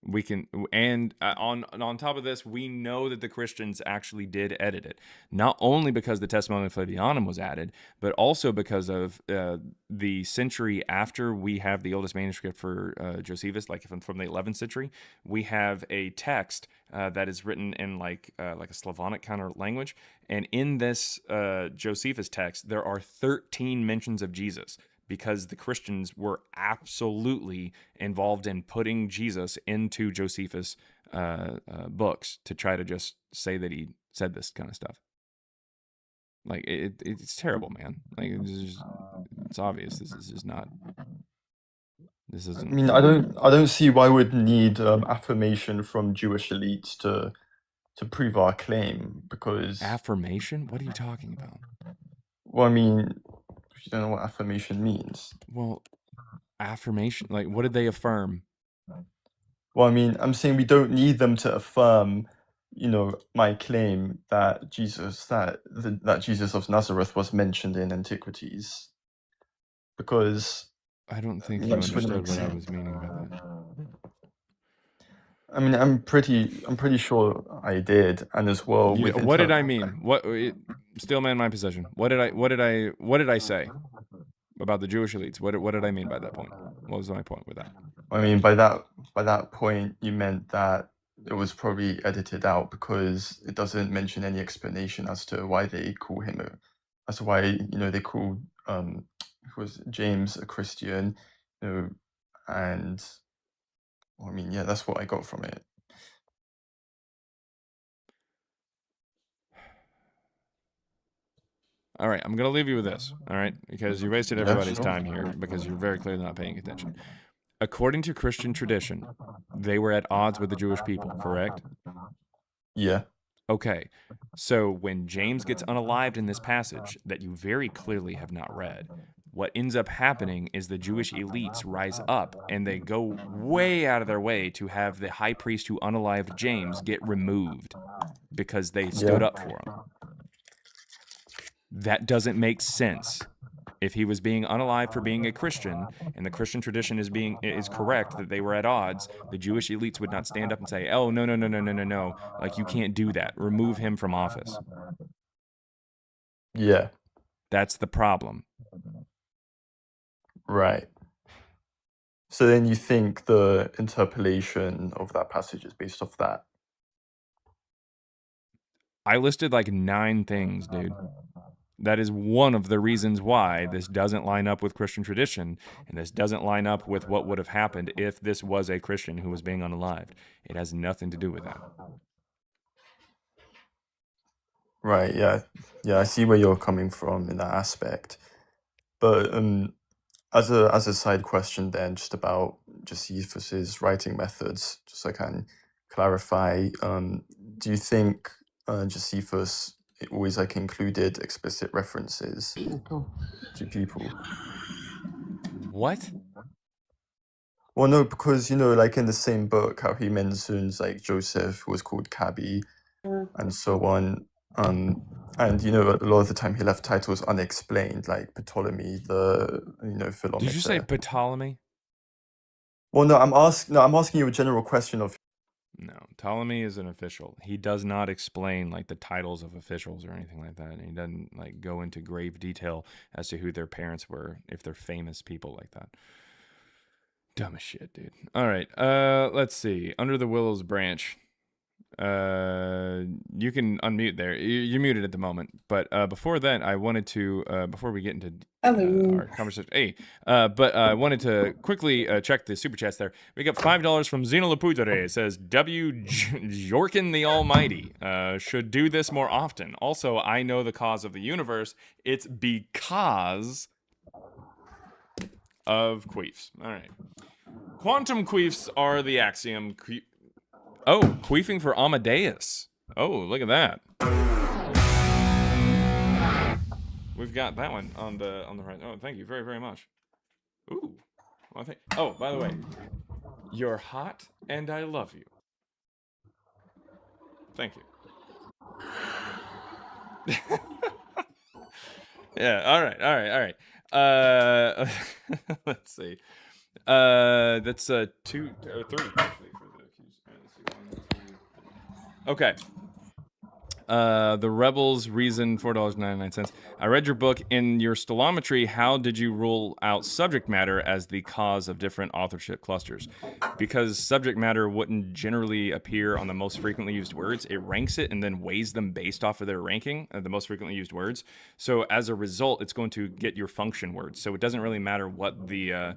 We can, and on top of this, we know that the Christians actually did edit it, not only because the Testimonium Flavianum was added, but also because of the century after we have the oldest manuscript for Josephus, like from the 11th century, we have a text that is written in like a Slavonic kind of language, and in this Josephus text, there are 13 mentions of Jesus, because the Christians were absolutely involved in putting Jesus into Josephus' books to try to just say that he said this kind of stuff. Like it's terrible, man. Like it's obvious. This is just not. This isn't. I mean, I don't see why we'd need affirmation from Jewish elites to prove our claim, because Affirmation? What are you talking about? Well, I mean, you don't know what affirmation means. Well, affirmation, like what did they affirm? Well, I mean, I'm saying we don't need them to affirm, my claim that Jesus of Nazareth was mentioned in antiquities, because I don't think you that's what understood makes what I sense. was meaning by that. I mean, I'm pretty sure I did, and as well. What did I mean? Still man my position. What did I say about the Jewish elites? What did I mean by that point? What was my point with that? I mean, by that point, you meant that it was probably edited out because it doesn't mention any explanation as to why they call him as to why they called who was James a Christian, and I mean, yeah, that's what I got from it. All right, I'm going to leave you with this, all right? Because you wasted Yeah, everybody's sure. time here because you're very clearly not paying attention. According to Christian tradition, they were at odds with the Jewish people, correct? Yeah. Okay, so when James gets unalived in this passage that you very clearly have not read, what ends up happening is the Jewish elites rise up and they go way out of their way to have the high priest who unalived James get removed because they stood Yeah. up for him. That doesn't make sense. If he was being unalived for being a Christian, and the Christian tradition is correct that they were at odds, the Jewish elites would not stand up and say, "Oh, no, no, no, no, no, no, no! Like, you can't do that. Remove him from office." Yeah. That's the problem. Right. So then you think the interpolation of that passage is based off that? I listed like 9 things, dude. That is one of the reasons why this doesn't line up with Christian tradition, and this doesn't line up with what would have happened if this was a Christian who was being unalived. It has nothing to do with that. Right, yeah. Yeah, I see where you're coming from in that aspect. But as a side question then, just about Josephus's writing methods, just so I can clarify, do you think Josephus always like included explicit references to people? What? Well, no, because like in the same book, how he mentions like Joseph, who was called Cabby, and so on. And a lot of the time he left titles unexplained, like Ptolemy, the Did you say Philometor. Ptolemy? Well, no, I'm asking you a general question of. No, Ptolemy is an official. He does not explain like the titles of officials or anything like that. And he doesn't like go into grave detail as to who their parents were, if they're famous people like that. Dumb as shit, dude. All right. Let's see. Under the Willows Branch. You can unmute there. You're muted at the moment. But before that, I wanted to before we get into our conversation. Hey, but I wanted to quickly check the super chats there. We got $5 from Zeno Laputere. It says Jorkin the Almighty should do this more often. Also, I know the cause of the universe. It's because of queefs. All right. Quantum queefs are the axiom. Oh, queefing for Amadeus. Oh, look at that. We've got that one on the right. Oh, thank you very, very much. Ooh. Well, oh, by the way, you're hot and I love you. Thank you. Yeah, all right. Let's see. That's 2 or 3 actually for the accused. Let's see. 1, 2. Okay. The Rebels reason $4.99. I read your book. In your stilometry, how did you rule out subject matter as the cause of different authorship clusters? Because subject matter wouldn't generally appear on the most frequently used words. It ranks it and then weighs them based off of their ranking, the most frequently used words. So as a result, it's going to get your function words. So it doesn't really matter what the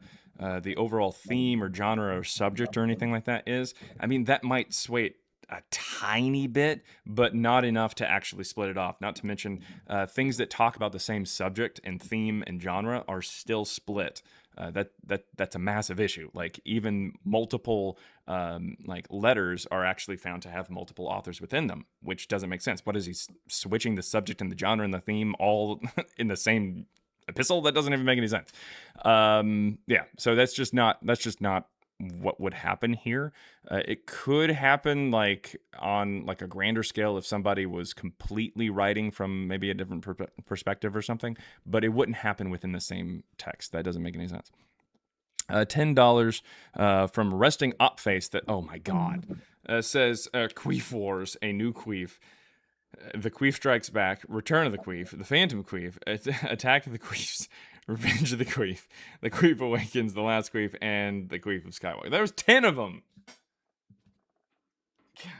overall theme or genre or subject or anything like that is. I mean, that might sway it a tiny bit, but not enough to actually split it off. Not to mention things that talk about the same subject and theme and genre are still split. That's a massive issue. Like even multiple like letters are actually found to have multiple authors within them, which doesn't make sense. What is he switching the subject and the genre and the theme all in the same epistle? That doesn't even make any sense. Yeah, so that's just not what would happen here. It could happen like on like a grander scale if somebody was completely writing from maybe a different perspective or something, but it wouldn't happen within the same text. That doesn't make any sense. $10 from Resting Opface that, oh my god, says Queef Wars, a new Queef. The Queef Strikes Back, Return of the Queef, The Phantom Queef, Attack of the Queefs, Revenge of the Queef, The Queef Awakens, The Last Queef, and The Queef of Skywalker. There was 10 of them! God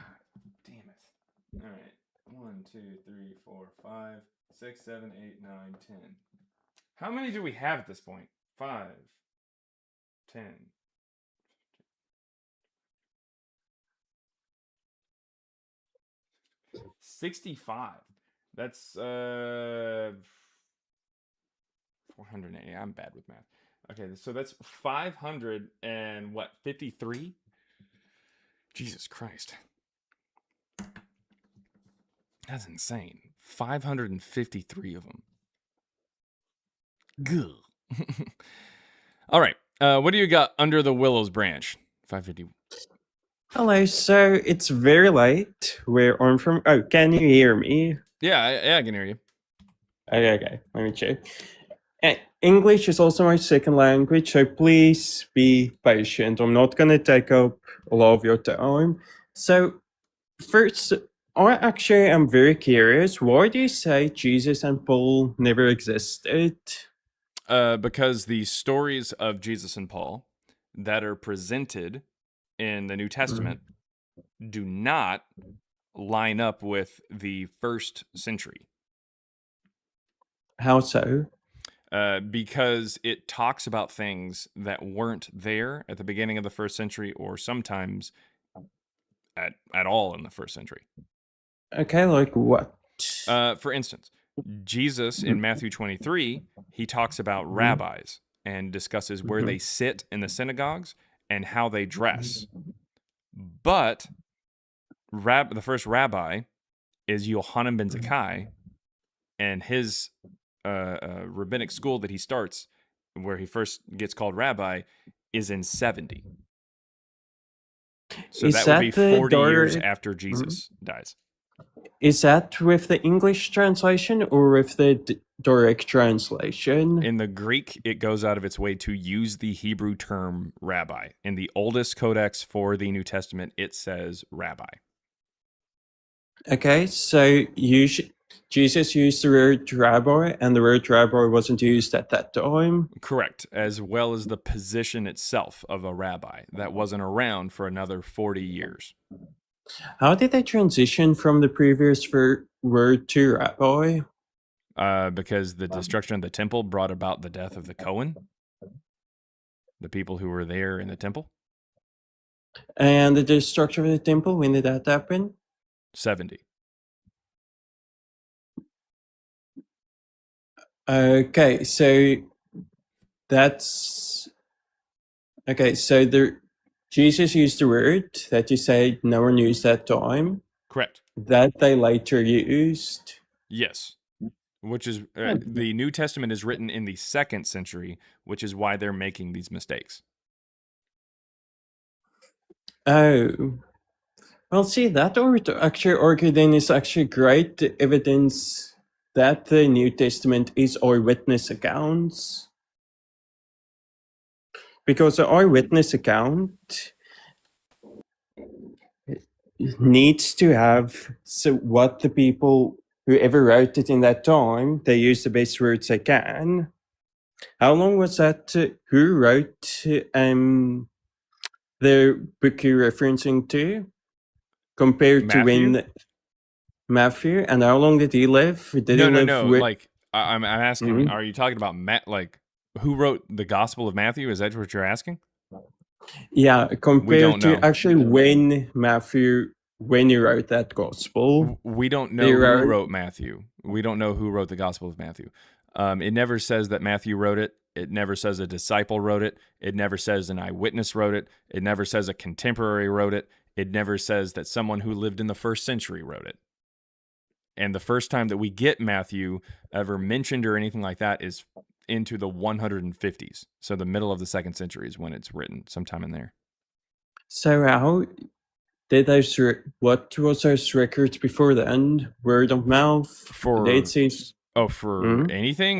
damn it. Alright. 1, 2, 3, 4, 5, 6, 7, 8, 9, 10. How many do we have at this point? 5, 10. 65. That's 480. I'm bad with math. Okay, so that's 500 and what? 53? Jesus Christ. That's insane. 553 of them. Gah. All right. What do you got under the Willows branch? 550. Hello, so it's very late where I'm from. Oh, can you hear me? Yeah, I can hear you. Okay, let me check. English is also my second language, so please be patient. I'm not going to take up a lot of your time. So, first, I actually am very curious. Why do you say Jesus and Paul never existed? Because the stories of Jesus and Paul that are presented in the New Testament do not line up with the first century. How so? Because it talks about things that weren't there at the beginning of the first century, or sometimes at all in the first century. Okay, like what? For instance, Jesus in Matthew 23, he talks about rabbis and discusses where they sit in the synagogues and how they dress. But the first rabbi is Yohanan ben Zakkai, and his rabbinic school that he starts, where he first gets called rabbi, is in 70. So Is that would be that the 40 years direct- after Jesus dies. Is that with the English translation or with the direct translation? In the Greek, it goes out of its way to use the Hebrew term rabbi. In the oldest codex for the New Testament, it says rabbi. Okay, so Jesus used the word rabbi, and the word rabbi wasn't used at that time. Correct, as well as the position itself of a rabbi that wasn't around for another 40 years. How did they transition from the previous word to rabbi? Because the destruction of the temple brought about the death of the Cohen, the people who were there in the temple. And the destruction of the temple, when did that happen? 70. Okay, so that's okay. So Jesus used the word that you said no one used that time. Correct. That they later used. Yes. Which is the New Testament is written in the 2nd century, which is why they're making these mistakes. Oh, well, see, that actually argue then is actually great evidence that the New Testament is eyewitness accounts. Because the eyewitness account needs to have what the people, whoever wrote it in that time, they use the best words they can. How long was that? Who wrote the book you're referencing to? Compared to when Matthew, and how long did he live? Did he live No. with... Like I'm asking, are you talking about like who wrote the Gospel of Matthew? Is that what you're asking? Yeah, compared to know. actually when he wrote that gospel. We don't know who wrote Matthew. We don't know who wrote the Gospel of Matthew. It never says that Matthew wrote it. It never says a disciple wrote it. It never says an eyewitness wrote it. It never says a contemporary wrote it. It never says that someone who lived in the 1st century wrote it. And the first time that we get Matthew ever mentioned or anything like that is into the 150s. So the middle of the 2nd century is when it's written, sometime in there. So how did those... What was those records before then? Word of mouth? For anything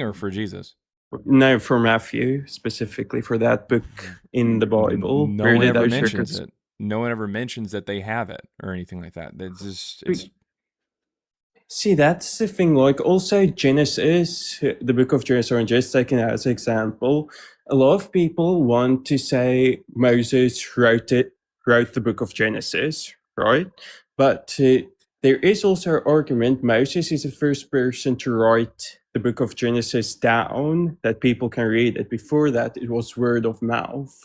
or for Jesus? No, for Matthew, specifically for that book in the Bible. No one ever mentions it. No one ever mentions that they have it or anything like that. It's See, that's the thing. Like, also Genesis, the book of Genesis, and just taking it as an example, a lot of people want to say Moses wrote the book of Genesis, right? But there is also an argument Moses is the first person to write the book of Genesis down, that people can read it. Before that, it was word of mouth.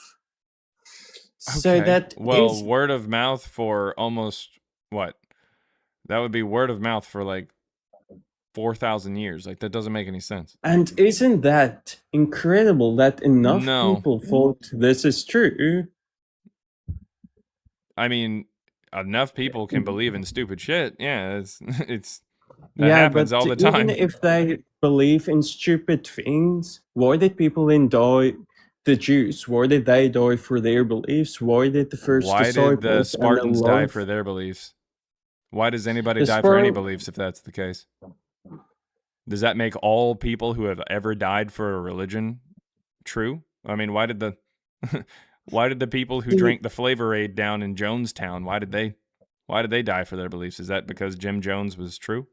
okay. So that word of mouth for almost what? That would be word of mouth for like 4,000 years. Like, that doesn't make any sense. And isn't that incredible that enough No. people thought this is true? I mean, enough people can believe in stupid shit. Yeah, it's that Yeah, happens but all the even time. if they believe in stupid things, why did people then die? The Jews, why did they die for their beliefs? Why did the first Why did the disciples and a Spartans lot die of for their beliefs? Why does anybody the die for any Spar- beliefs if that's the case? Does that make all people who have ever died for a religion true? I mean, why did the why did the people who See- drank the Flavor Aid down in Jonestown, why did they die for their beliefs? Is that because Jim Jones was true?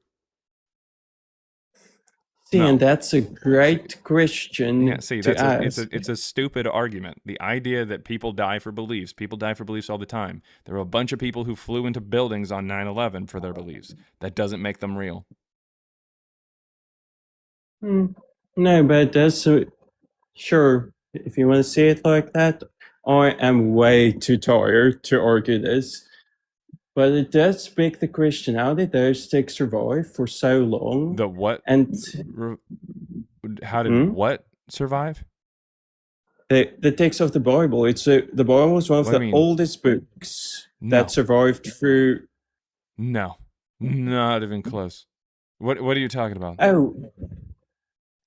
See, No. and that's a great question Yeah, see, to that's ask. it's a stupid argument. The idea that people die for beliefs all the time. There were a bunch of people who flew into buildings on 9/11 for their beliefs. That doesn't make them real. No, but that's sure. If you want to see it like that, I am way too tired to argue this. But it does beg the question: how did those texts survive for so long? The what? And How did what survive? the text of the Bible. The Bible is one of What do the you mean? oldest books No. that survived through. No, not even close. What are you talking about? Oh,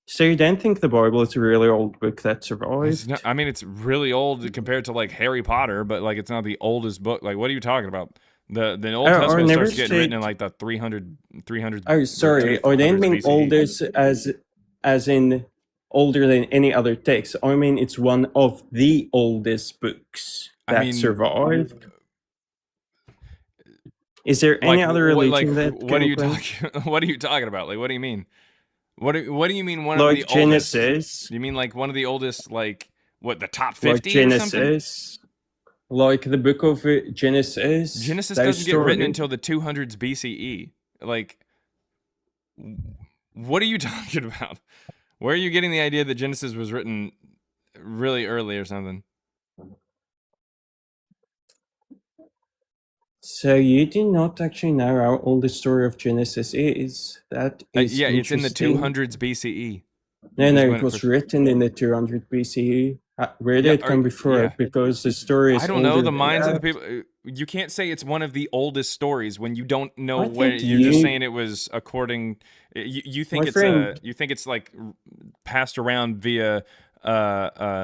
so you don't think the Bible is a really old book that It's survived? not, I mean, it's really old compared to like Harry Potter, but like it's not the oldest book. Like, what are you talking about? The Old Oh, I Testament never starts getting written in said- like the 300. Oh, sorry. I didn't mean BCE. oldest as in older than any other text. I mean it's one of the oldest books I that mean, survived. Is there any Like, other religion that what are can you claim? talking? What are you talking about? Like, what do you mean? What do you mean one of Like the oldest? Genesis, You mean like one of the oldest? Like what? The top like 50 or something? Genesis, like the book of Genesis. Genesis those doesn't get written stories. until the 200s BCE. Like, what are you talking about? Where are you getting the idea that Genesis was written really early or something? So you do not actually know how old the story of Genesis is. That is Yeah, it's in the interesting. 200s BCE. No, is no, when it it was first- written in the 200 BCE. Where Yeah, did it come before? yeah. Because the story is I don't know older the than minds of the that. people. You can't say it's one of the oldest stories when you don't know I where. think You're just you- saying it was according. You think My it's friend- you think it's like passed around via via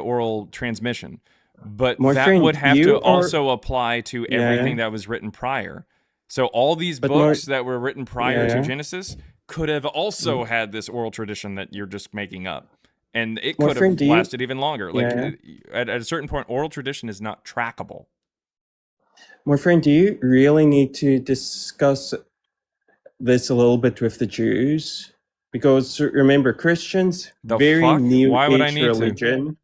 oral transmission, but My that friend, would have you to are- also apply to Yeah. everything that was written prior. So all these But books that were written prior to Yeah. Genesis could have also had this oral tradition that you're just making up. And it My could friend, have do you- lasted even longer. Like Yeah. at a certain point, oral tradition is not trackable. My friend, do you really need to discuss this a little bit with the Jews? Because remember, Christians, The very fuck? new Why would I age need to? religion.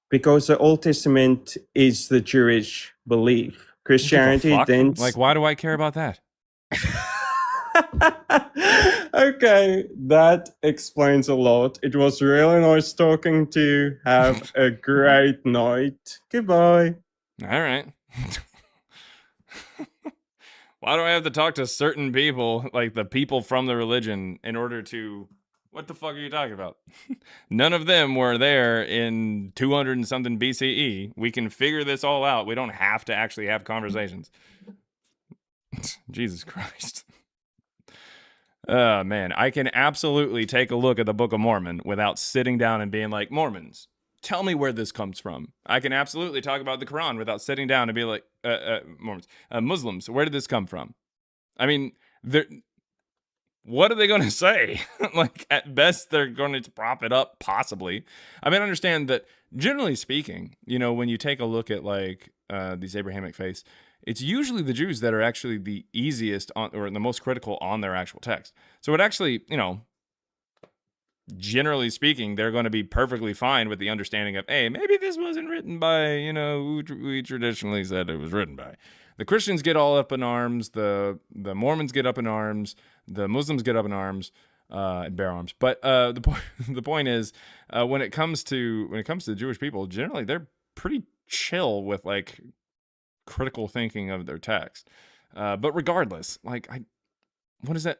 Because the Old Testament is the Jewish belief. Give a Christianity fuck? then. Like, why do I care about that? Okay, that explains a lot. It was really nice talking to you. Have a great night. Goodbye. All right. Why do I have to talk to certain people, like the people from the religion, in order to... What the fuck are you talking about? None of them were there in 200 and something BCE. We can figure this all out. We don't have to actually have conversations. Jesus Christ. Man, I can absolutely take a look at the Book of Mormon without sitting down and being like, Mormons, tell me where this comes from. I can absolutely talk about the Quran without sitting down and be like, Mormons, Muslims, where did this come from? I mean, what are they going to say? Like, at best, they're going to prop it up, possibly. I mean, I understand that, generally speaking, when you take a look at, like, these Abrahamic faiths, it's usually the Jews that are actually the easiest on, or the most critical on their actual text. So it actually, generally speaking, they're going to be perfectly fine with the understanding of, hey, maybe this wasn't written by, who we traditionally said it was written by. The Christians get all up in arms. The Mormons get up in arms. The Muslims get up in arms and bear arms. But the point is, when it comes to the Jewish people, generally they're pretty chill with like critical thinking of their text. But regardless, like what is that?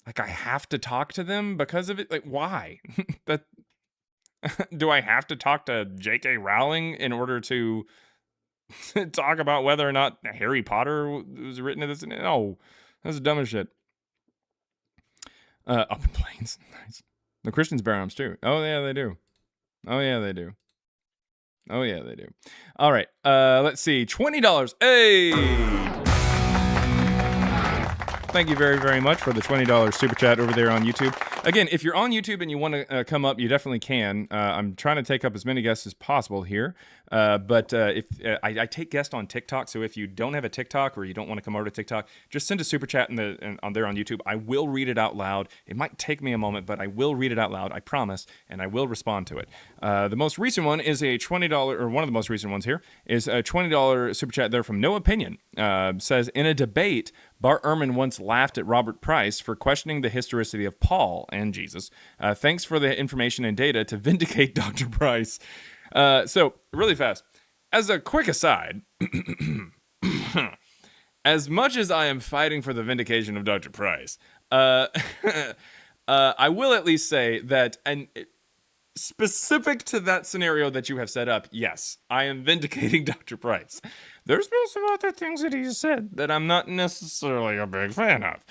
Like, I have to talk to them because of it? Like, why? That do I have to talk to J.K. Rowling in order to talk about whether or not Harry Potter was written in this? No, that's dumb as shit. Up in Plains. Nice. The Christians bear arms too. Oh, yeah, they do. Oh, yeah, they do. Oh, yeah, they do. All right. Let's see. $20. Hey! Thank you very, very much for the $20 super chat over there on YouTube. Again, if you're on YouTube and you want to come up, you definitely can. I'm trying to take up as many guests as possible here. But if I take guests on TikTok, so if you don't have a TikTok or you don't want to come over to TikTok, just send a super chat on there on YouTube. I will read it out loud. It might take me a moment, but I will read it out loud. I promise, and I will respond to it. The most recent one is a $20, or one of the most recent ones here is a $20 super chat there from No Opinion. Says, in a debate, Bart Ehrman once laughed at Robert Price for questioning the historicity of Paul and Jesus. Thanks for the information and data to vindicate Dr. Price. So, really fast. As a quick aside, as much as I am fighting for the vindication of Dr. Price, I will at least say that, and specific to that scenario that you have set up, yes, I am vindicating Dr. Price. There's been some other things that he said that I'm not necessarily a big fan of.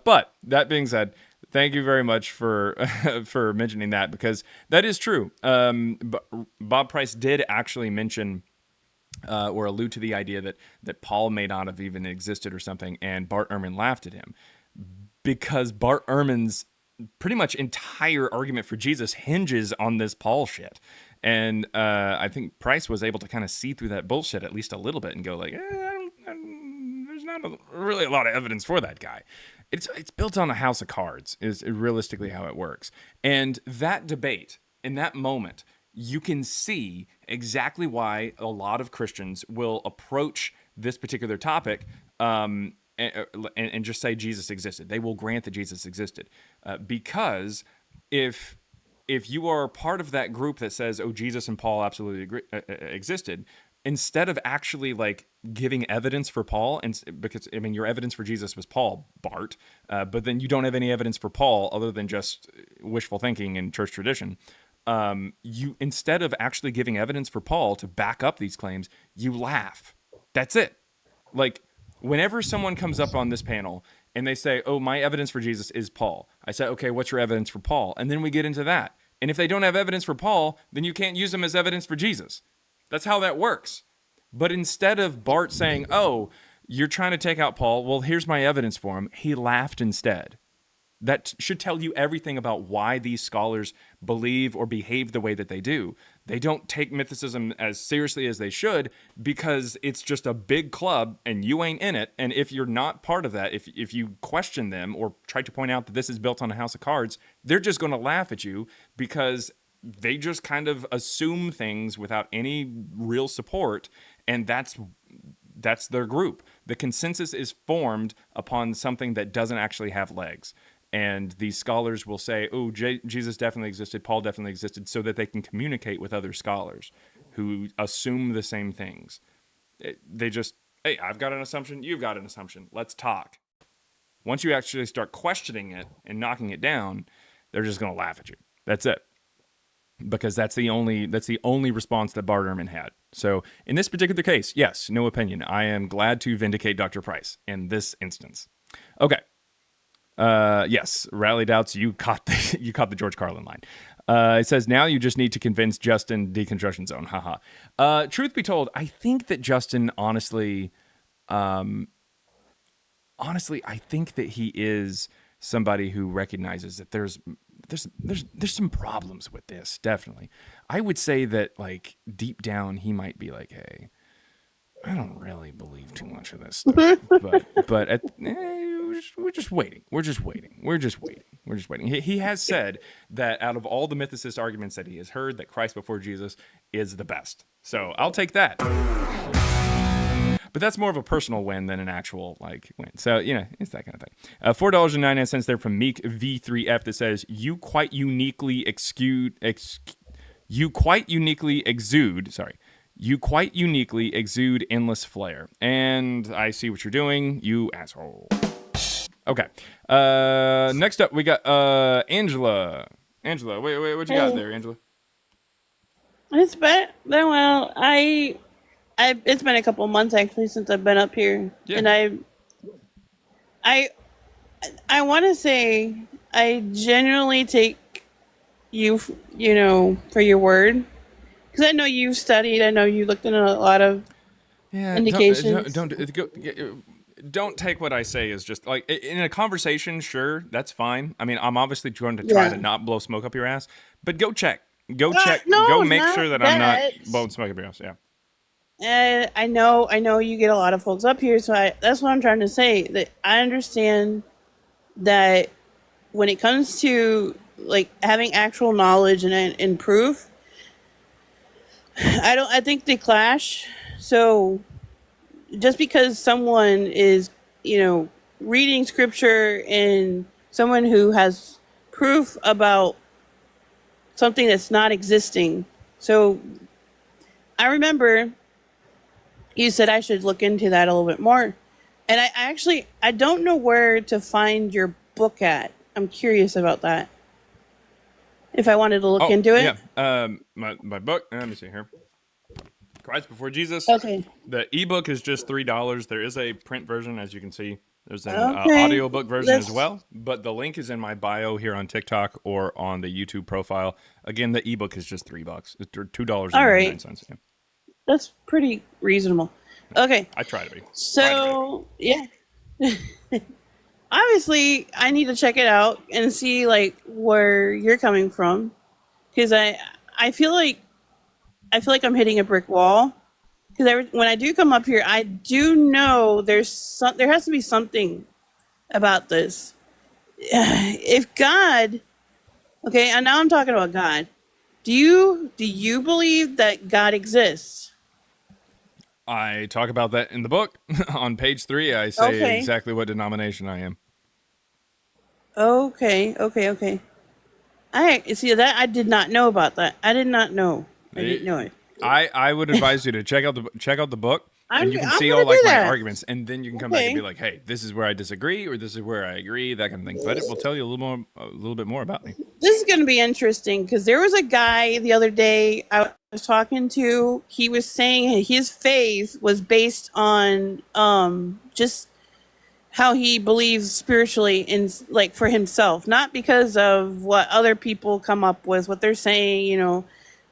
But that being said, thank you very much for for mentioning that, because that is true. Bob Price did actually mention or allude to the idea that Paul may not have even existed or something, and Bart Ehrman laughed at him because Bart Ehrman's pretty much entire argument for Jesus hinges on this Paul shit. And I think Price was able to kind of see through that bullshit at least a little bit and go like, there's not really a lot of evidence for that guy. It's built on a house of cards is realistically how it works. And that debate in that moment, you can see exactly why a lot of Christians will approach this particular topic and just say Jesus existed. They will grant that Jesus existed because if you are part of that group that says, oh, Jesus and Paul absolutely existed, instead of actually like giving evidence for Paul, and because I mean your evidence for Jesus was Paul, Bart, but then you don't have any evidence for Paul other than just wishful thinking and church tradition. You, instead of actually giving evidence for Paul to back up these claims, you laugh. That's it. Like, whenever someone comes up on this panel and they say, oh, my evidence for Jesus is Paul, I say, okay, what's your evidence for Paul? And then we get into that. And if they don't have evidence for Paul, then you can't use them as evidence for Jesus. That's how that works. But instead of Bart saying, oh, you're trying to take out Paul, well, here's my evidence for him, he laughed instead. That should tell you everything about why these scholars believe or behave the way that they do. They don't take mythicism as seriously as they should because it's just a big club and you ain't in it. And if you're not part of that, if you question them or try to point out that this is built on a house of cards, they're just going to laugh at you because they just kind of assume things without any real support. And that's their group. The consensus is formed upon something that doesn't actually have legs. And these scholars will say, oh, Jesus definitely existed, Paul definitely existed, so that they can communicate with other scholars who assume the same things. They just, hey, I've got an assumption, you've got an assumption, let's talk. Once you actually start questioning it and knocking it down, they're just going to laugh at you. That's it. Because that's the only response that Bart Ehrman had. So in this particular case, yes, no opinion. I am glad to vindicate Dr. Price in this instance. Okay. Yes, Rally Doubts, you caught the George Carlin line. It says, now you just need to convince Justin Deconstruction Zone. Haha. Truth be told, I think that Justin, honestly, I think that he is somebody who recognizes that there's some problems with this, definitely. I would say that, like, deep down, he might be like, hey, I don't really believe too much of this stuff, but we're just waiting. He has said that out of all the mythicist arguments that he has heard, that Christ before Jesus is the best. So I'll take that. But that's more of a personal win than an actual like win. So, it's that kind of thing. $4.99 there from Meek V3F that says, you quite uniquely exude endless flair. And I see what you're doing, you asshole. Okay. Next up, we got Angela. Angela, wait, what you got there, Angela? It's been well. It's been a couple months actually since I've been up here, Yeah. and I I want to say I genuinely take you, for your word, because I know you've studied. I know you looked into a lot of Yeah, indications. don't take what I say as just like in a conversation. Sure, that's fine. I mean, I'm obviously going to try Yeah. to not blow smoke up your ass, but go check, go No, make not sure that I'm not that. blowing smoke up your ass. Yeah. I know you get a lot of folks up here, so that's what I'm trying to say. That I understand that when it comes to like having actual knowledge and proof, I think they clash. So just because someone is, reading scripture and someone who has proof about something that's not existing. So I remember you said I should look into that a little bit more. And I don't know where to find your book at. I'm curious about that. If I wanted to look into it. Yeah. My book. Let me see here. Christ Before Jesus. Okay. The ebook is just $3. There is a print version, as you can see. There's an Okay. audiobook version as Let's- well, but the link is in my bio here on TikTok or on the YouTube profile. Again, the ebook is just $3. It's $2.99. All right. Yeah. That's pretty reasonable. Okay. I try to be. So, yeah. Obviously, I need to check it out and see like where you're coming from, because I feel like I'm hitting a brick wall. Because when I do come up here, I do know there has to be something about this. If God, okay, and now I'm talking about God. Do you believe that God exists? I talk about that in the book. On page 3, I say Okay. exactly what denomination I am. Okay. I see that I did not know about that. I did not know. I didn't know it. I would advise you to check out the book, and you can I'm see gonna all like do my that. arguments, and then you can come back and Okay. be like, "Hey, this is where I disagree, or this is where I agree," that kind of thing. But it will tell you a little bit more about me. This is going to be interesting because there was a guy the other day I was talking to. He was saying his faith was based on just how he believes spiritually in like for himself, not because of what other people come up with, what they're saying,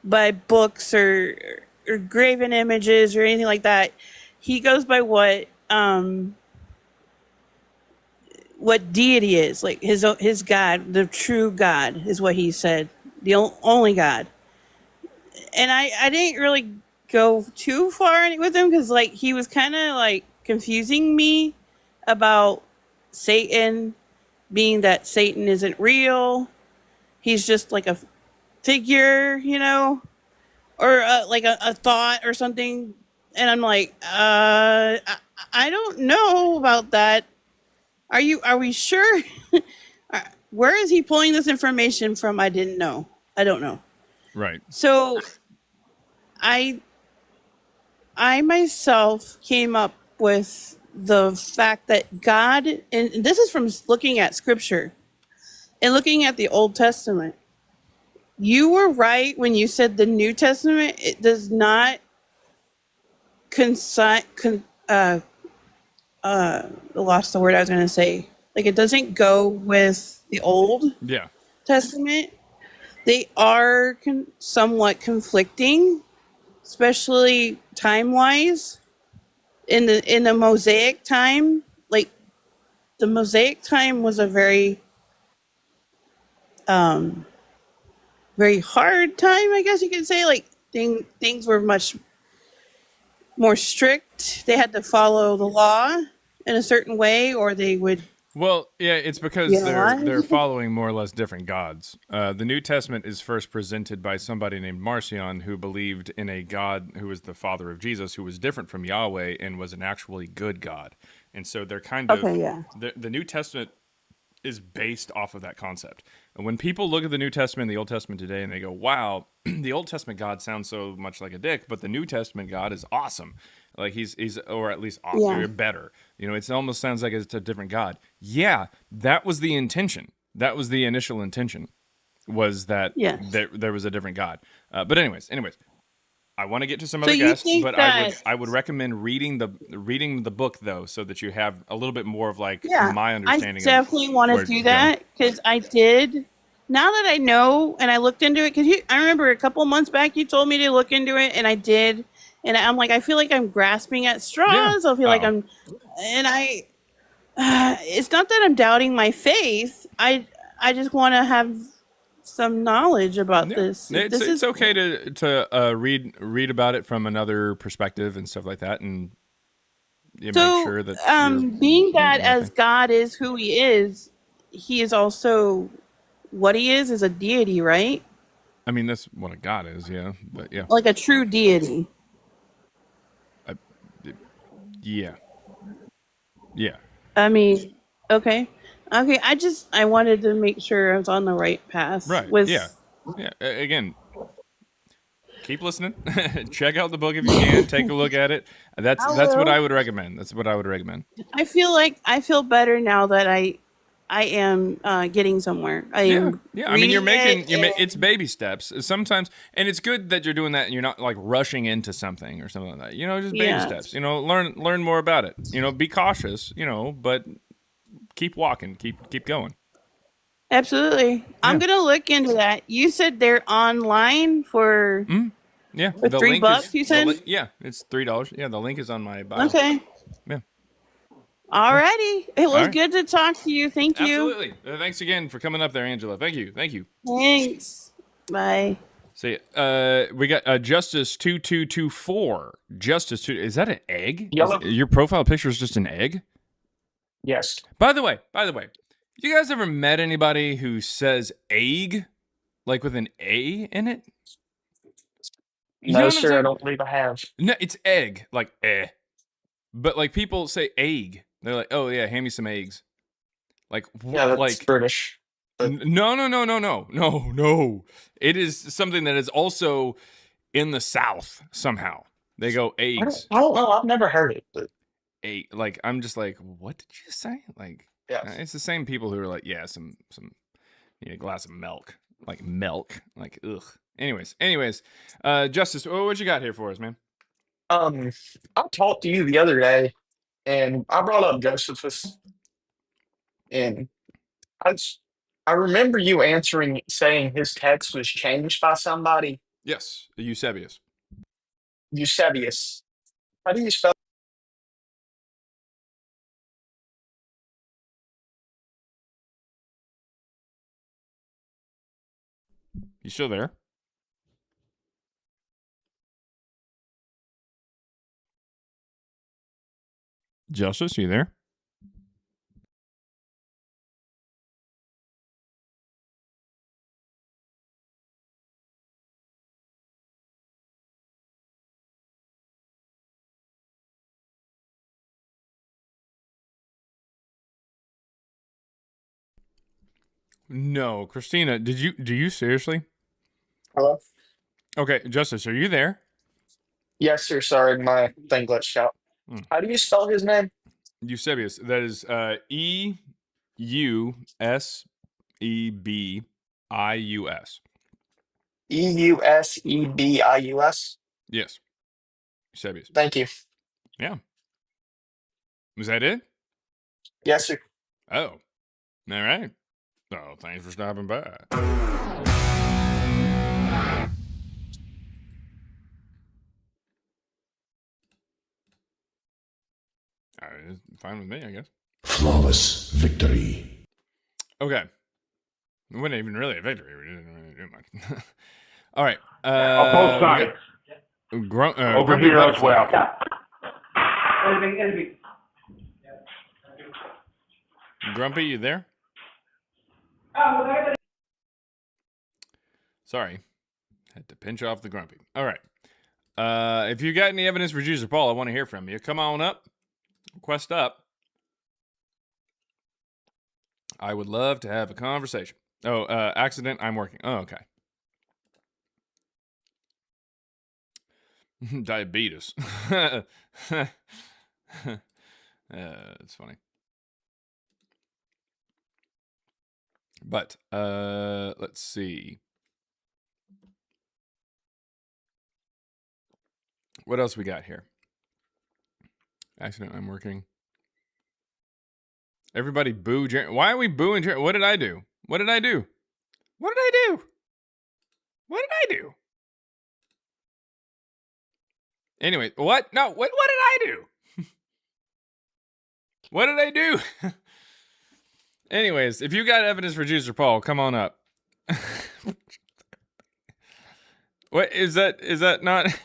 by books or graven images or anything like that. He goes by what deity is, like his God, the true God is what he said, the only God. And I didn't really go too far with him because like he was kind of like confusing me about Satan, being that Satan isn't real. He's just like a figure, or like a thought or something. And I'm like, I don't know about that. Are we sure? Where is he pulling this information from? I didn't know. I don't know. Right. So I myself came up with the fact that God, and this is from looking at scripture and looking at the Old Testament. You were right when you said the New Testament, it does not lost the word I was going to say. Like it doesn't go with the Old Yeah. Testament. They are somewhat conflicting, especially time wise. In the Mosaic time, like the Mosaic time was a very very hard time, I guess you could say. Like things were much more strict. They had to follow the law in a certain way, or they would. Well, yeah, it's because Yeah. they're following more or less different gods. The New Testament is first presented by somebody named Marcion, who believed in a God who was the father of Jesus, who was different from Yahweh and was an actually good God. And so they're kind of Okay, yeah. the New Testament is based off of that concept. And when people look at the New Testament and the Old Testament today and they go, wow, the Old Testament God sounds so much like a dick, but the New Testament God is awesome. Like he's or at least Yeah. better. You know, it almost sounds like it's a different God. Yeah, that was the intention. That was the initial intention, was that Yes. there was a different God. But anyways, I want to get to some So other you guests, think but that- I would recommend reading the book though, so that you have a little bit more of like Yeah, my I understanding. definitely want where to do it's going. that because I did. Now that I know and I looked into it, because I remember a couple months back you told me to look into it, and I did, and I'm like, I feel like I'm grasping at straws. Yeah. I feel like Oh. it's not that I'm doubting my faith. I just want to have some knowledge about Yeah. this. It's okay to read about it from another perspective and stuff like that, and you make sure that being that doing the right as thing. God is who He is also what He is a deity, right? I mean, that's what a god is, yeah. But yeah, Like a true deity. yeah. I mean, okay. I wanted to make sure I was on the right path. Right. With Yeah. Again, keep listening. Check out the book if you can. Take a look at it. That's what I would recommend. That's what I would recommend. I feel better now that I am getting somewhere. I am. Yeah. I mean, you're making reading it it's baby steps sometimes, and it's good that you're doing that, and you're not like rushing into something or something like that. You know, just baby Yeah. steps. You know, learn more about it. You know, be cautious. You know, but keep walking. Keep going. Absolutely. I'm gonna look into that. You said they're online for Yeah, For the $3, link is, you said? yeah, it's $3. Yeah, the link is on my bio. Okay. Yeah. Alrighty. It was All right. good to talk to you. Thank you. Absolutely. Thanks again for coming up there, Angela. Thank you. Thanks. Bye. See, we got Justice 2224. Justice 2. Is that an egg? Yellow. Your profile picture is just an egg? Yes. By the way, you guys ever met anybody who says egg, like with an A in it? You know No, what I'm sir. I saying? don't believe I have. No, it's egg, like eh. But like people say egg. They're like, oh yeah, hand me some eggs. Like, Yeah, that's like British. But no. It is something that is also in the South somehow. They go eggs. I don't know. I've never heard it. But Egg. Like I'm just like, what did you say? Like, yeah. it's the same people who are like, yeah, some need a glass of milk. Like milk. Like ugh. Anyways, Justice, what you got here for us, man? I talked to you the other day, and I brought up Josephus, and I remember you answering saying his text was changed by somebody, Yes, Eusebius. Eusebius. How do you spell? You still there? Justice, you there? No, Christina, do you seriously? Hello? Okay, Justice, are you there? Yes, sir. Sorry, my thing glitched out. How do you spell his name? Eusebius. That is Eusebbius. Eusebbius. Yes, Eusebius. Thank you. Yeah. Was that it? Yes, sir. Oh, all right. Oh, thanks for stopping by. All right, it's fine with me, I guess. Flawless victory. Okay. It wasn't even really a victory. We didn't really do much. All right. On both sides. Over Grumpy here as Butterfly. well. Grumpy, you there? Sorry. Had to pinch off the Grumpy. All right. If you got any evidence for Jesus or Paul, I want to hear from you. Come on up. Quest up. I would love to have a conversation. Oh, accident. I'm working. Oh, okay. Diabetes. It's funny. But let's see. What else we got here? Accident. I'm working. Everybody boo Jeremy. Why are we booing Jeremy? What did I do? What did I do? What did I do? What did I do? Anyway, what? No, what did I do? What did I do? Anyways, if you got evidence for Juicer Paul, come on up. What is that? Is that not?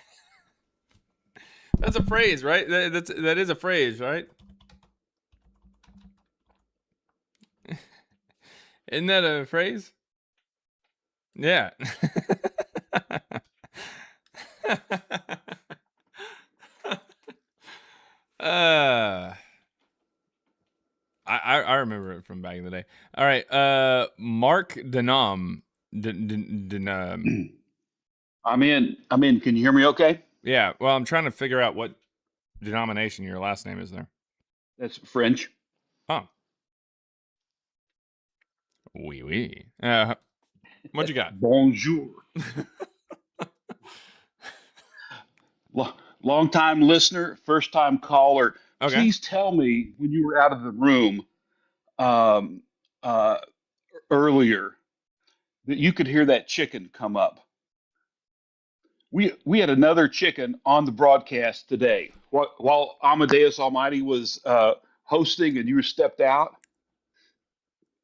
That's a phrase, right? That is a phrase, right? Isn't that a phrase? Yeah. I remember it from back in the day. All right, Mark Denam. I'm in. Can you hear me okay? Yeah, well, I'm trying to figure out what denomination your last name is there. That's French. Oh. Oui, oui. What you got? Bonjour. Long time listener, first time caller. Okay. Please tell me when you were out of the room earlier that you could hear that chicken come up. We had another chicken on the broadcast today while Amadeus Almighty was hosting and you stepped out.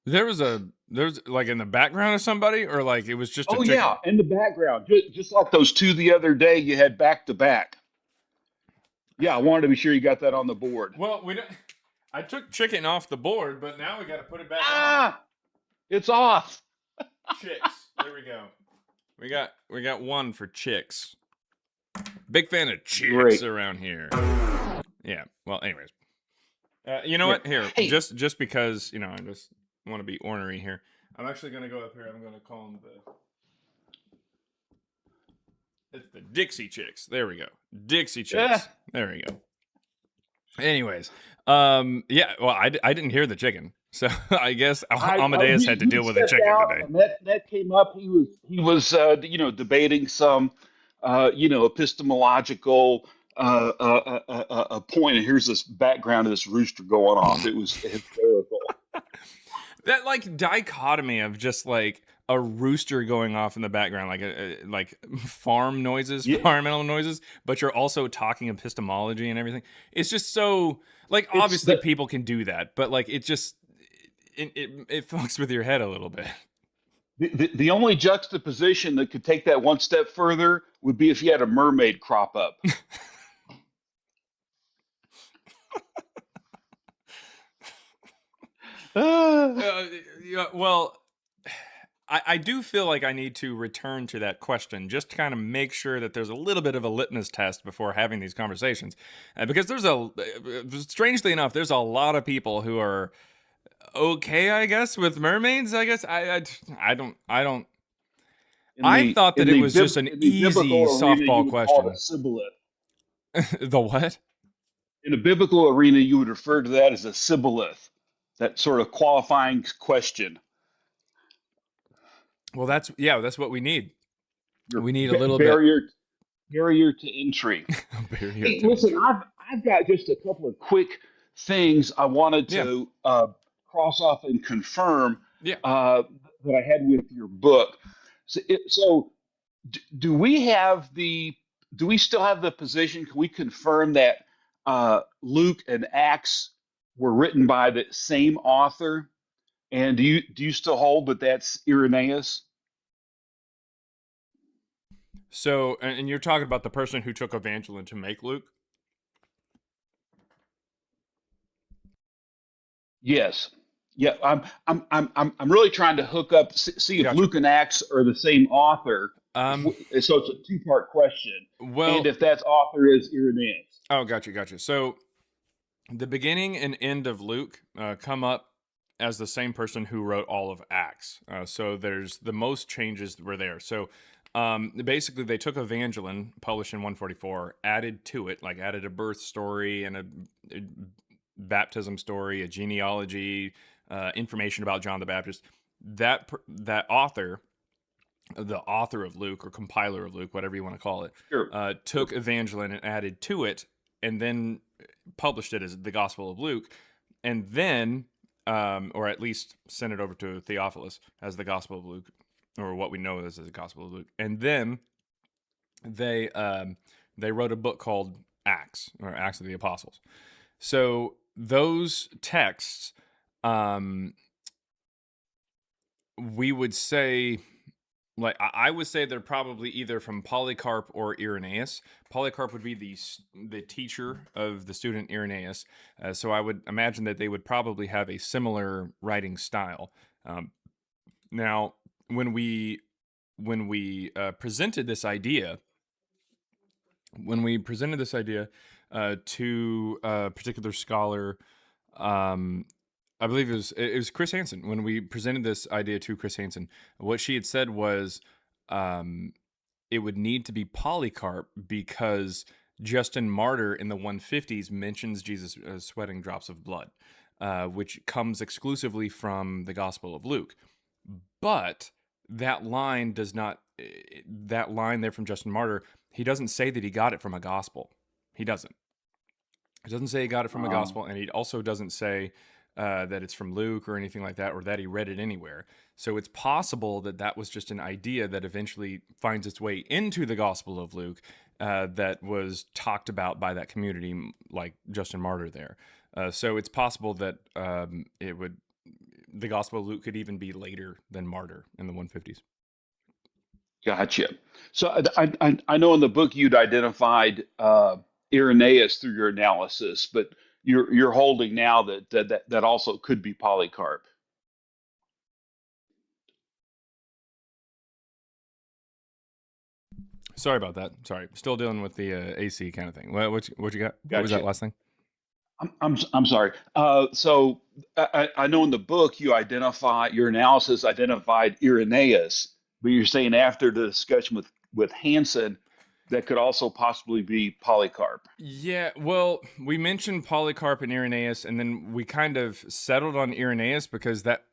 There's like in the background of somebody, or like it was just a chicken? Yeah, in the background, just like those two the other day you had back to back. Yeah, I wanted to be sure you got that on the board. Well, we don't. I took chicken off the board, but now we got to put it back on. It's off. Chicks. There we go. We got one for chicks. Big fan of chicks Great. around here. Yeah. Well, anyways. You know what? Here, Hey. just because, I just want to be ornery here. I'm actually going to go up here. I'm going to call them it's the Dixie Chicks. There we go. Dixie Chicks. Yeah. There we go. Anyways, yeah, well, I didn't hear the chicken, so I guess Amadeus had to deal with the chicken today. And that came up. He was debating some epistemological a point, and here's this background of this rooster going off. It was hysterical. That like dichotomy of just like a rooster going off in the background, like farm noises, farm animal noises, but you're also talking epistemology and everything. It's just so like obviously people can do that, but like it just it fucks with your head a little bit. The only juxtaposition that could take that one step further would be if you had a mermaid crop up. Well, I do feel like I need to return to that question just to kind of make sure that there's a little bit of a litmus test before having these conversations, because strangely enough, there's a lot of people who are okay, I guess, with mermaids. I guess I don't. I thought that it was just an easy softball question. The what? In a biblical arena, you would refer to that as a sibboleth, that sort of qualifying question. Well, that's what we need. We need a little barrier to entry. Listen, I've got just a couple of quick things I wanted to cross off and confirm that I had with your book. So do we still have the position? Can we confirm that Luke and Acts were written by the same author? And do you still hold that that's Irenaeus? So, and you're talking about the person who took Evangeline to make Luke? Yes. Yeah, I'm really trying to hook up, see if Luke and Acts are the same author. So it's a two-part question. Well, and if that author is Irenaeus. Oh, gotcha. So the beginning and end of Luke come up as the same person who wrote all of Acts. So there's the most changes were there. So basically, they took Evangeline, published in 144, added to it, like added a birth story and a baptism story, a genealogy, information about John the Baptist. That author, the author of Luke or compiler of Luke, whatever you want to call it, Sure. took Evangeline and added to it, and then published it as the Gospel of Luke, and then, or at least sent it over to Theophilus as the Gospel of Luke, or what we know as the Gospel of Luke, and then they wrote a book called Acts, or Acts of the Apostles. So those texts, we would say, like, I would say they're probably either from Polycarp or Irenaeus. Polycarp would be the teacher of the student Irenaeus, so I would imagine that they would probably have a similar writing style. Now, when we presented this idea, to a particular scholar, I believe it was Chris Hansen. When we presented this idea to Chris Hansen, what she had said was it would need to be Polycarp because Justin Martyr in the 150s mentions Jesus sweating drops of blood, which comes exclusively from the Gospel of Luke. But that line does not, that line there from Justin Martyr, he doesn't say that he got it from a gospel. He doesn't. It doesn't say he got it from a gospel, and he also doesn't say that it's from Luke or anything like that, or that he read it anywhere. So it's possible that that was just an idea that eventually finds its way into the Gospel of Luke that was talked about by that community, like Justin Martyr there. So it's possible that the Gospel of Luke could even be later than Martyr in the 150s. Gotcha. So I know in the book you'd identified Irenaeus through your analysis, but you're holding now that also could be Polycarp. Sorry about that. Sorry, still dealing with the AC kind of thing. What you got? What was that last thing? I'm sorry. So I know in the book your analysis identified Irenaeus, but you're saying after the discussion with Hansen, that could also possibly be Polycarp. Yeah, well, we mentioned Polycarp and Irenaeus, and then we kind of settled on Irenaeus because that,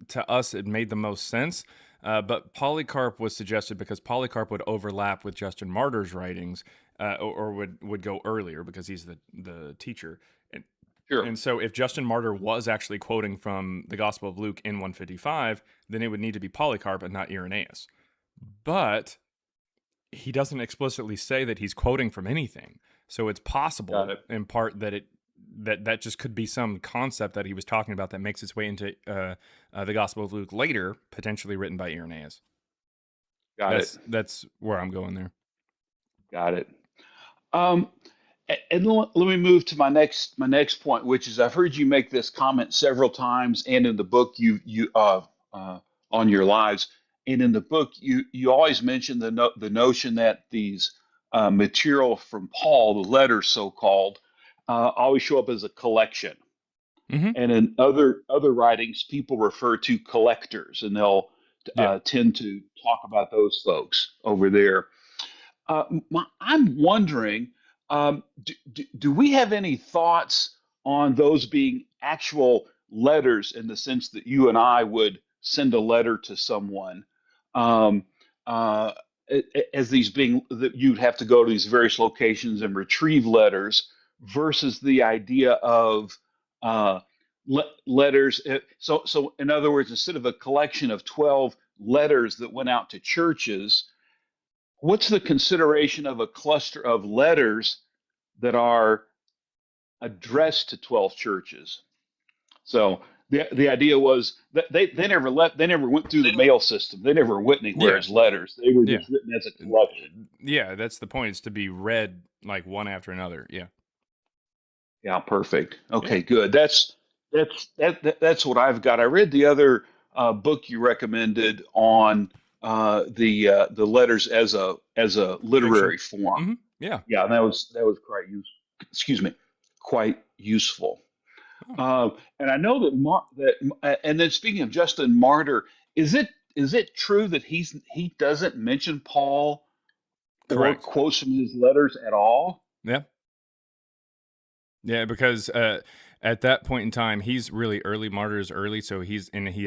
to us, it made the most sense. But Polycarp was suggested because Polycarp would overlap with Justin Martyr's writings, or would go earlier because he's the teacher. Sure. And so if Justin Martyr was actually quoting from the Gospel of Luke in 155, then it would need to be Polycarp and not Irenaeus. But he doesn't explicitly say that he's quoting from anything. So it's possible in part that that just could be some concept that he was talking about that makes its way into the Gospel of Luke later, potentially written by Irenaeus. That's where I'm going there. Got it. And let me move to my next point, which is I've heard you make this comment several times, and in the book you on your lives, and in the book you always mention the notion that these material from Paul, the letters so called, always show up as a collection, and in other writings people refer to collectors, and they'll tend to talk about those folks over there. I'm wondering. Do we have any thoughts on those being actual letters in the sense that you and I would send a letter to someone, as these being that you'd have to go to these various locations and retrieve letters, versus the idea of letters? So in other words, instead of a collection of 12 letters that went out to churches, what's the consideration of a cluster of letters that are addressed to 12 churches? So the idea was that they never went through the mail system. They never went anywhere as letters. They were just written as a collection. Yeah, that's the point. It's to be read like one after another. Yeah. Yeah, perfect. Okay, good. That's what I've got. I read the other book you recommended on the letters as a literary form. Yeah, that was quite quite useful. And I know and then speaking of Justin Martyr, is it true that he doesn't mention Paul or Correct. quotes from his letters at all? Yeah. Yeah, because at that point in time, he's really early. Martyr is early, so he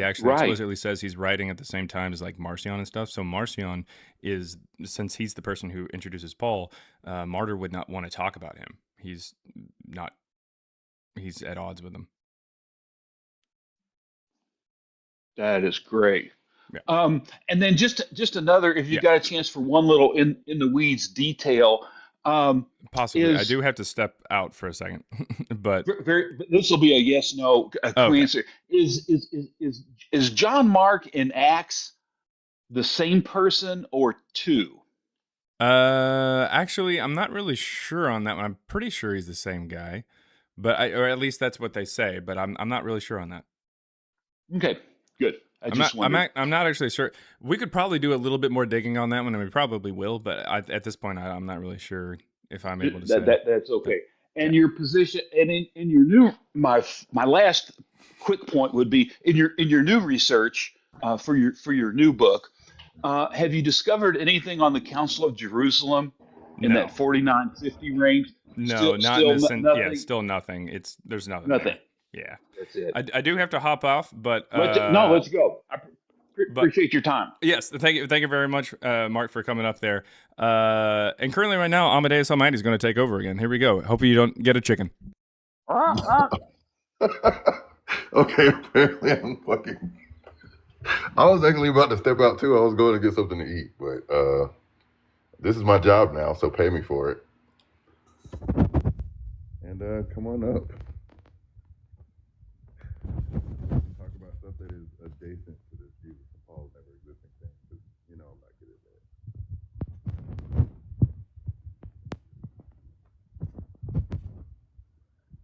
actually Right. explicitly says he's writing at the same time as like Marcion and stuff. So Marcion is, since he's the person who introduces Paul, Martyr would not want to talk about him. He's at odds with him. That is great. Yeah. And then just another, if you Yeah. got a chance for one little in the weeds detail, Possibly. I is do have to step out for a second, but this will be a yes no okay. answer. Is John Mark in Acts the same person or two? Actually, I'm not really sure on that one. I'm pretty sure he's the same guy, or at least that's what they say. But I'm not really sure on that. Okay, good. I'm not actually sure. We could probably do a little bit more digging on that one, and we probably will. But at this point, I'm not really sure if I'm able to say that's okay. And yeah. your position, and in your new my last quick point would be in your new research for your new book. Have you discovered anything on the Council of Jerusalem in that 4950 range? No, not in the sense. Nothing. Yeah, still nothing. There's nothing. Nothing. There. Yeah, that's it. I do have to hop off, but let's go. I appreciate your time. Yes, thank you very much, Mark, for coming up there. And currently, right now, Amadeus Almighty is going to take over again. Here we go. Hope you don't get a chicken. Okay, apparently I'm fucking. I was actually about to step out too. I was going to get something to eat, but this is my job now, so pay me for it. And come on up. Talk about stuff that is adjacent to this Jesus and Paul's never existing thing, because you know I'm not good at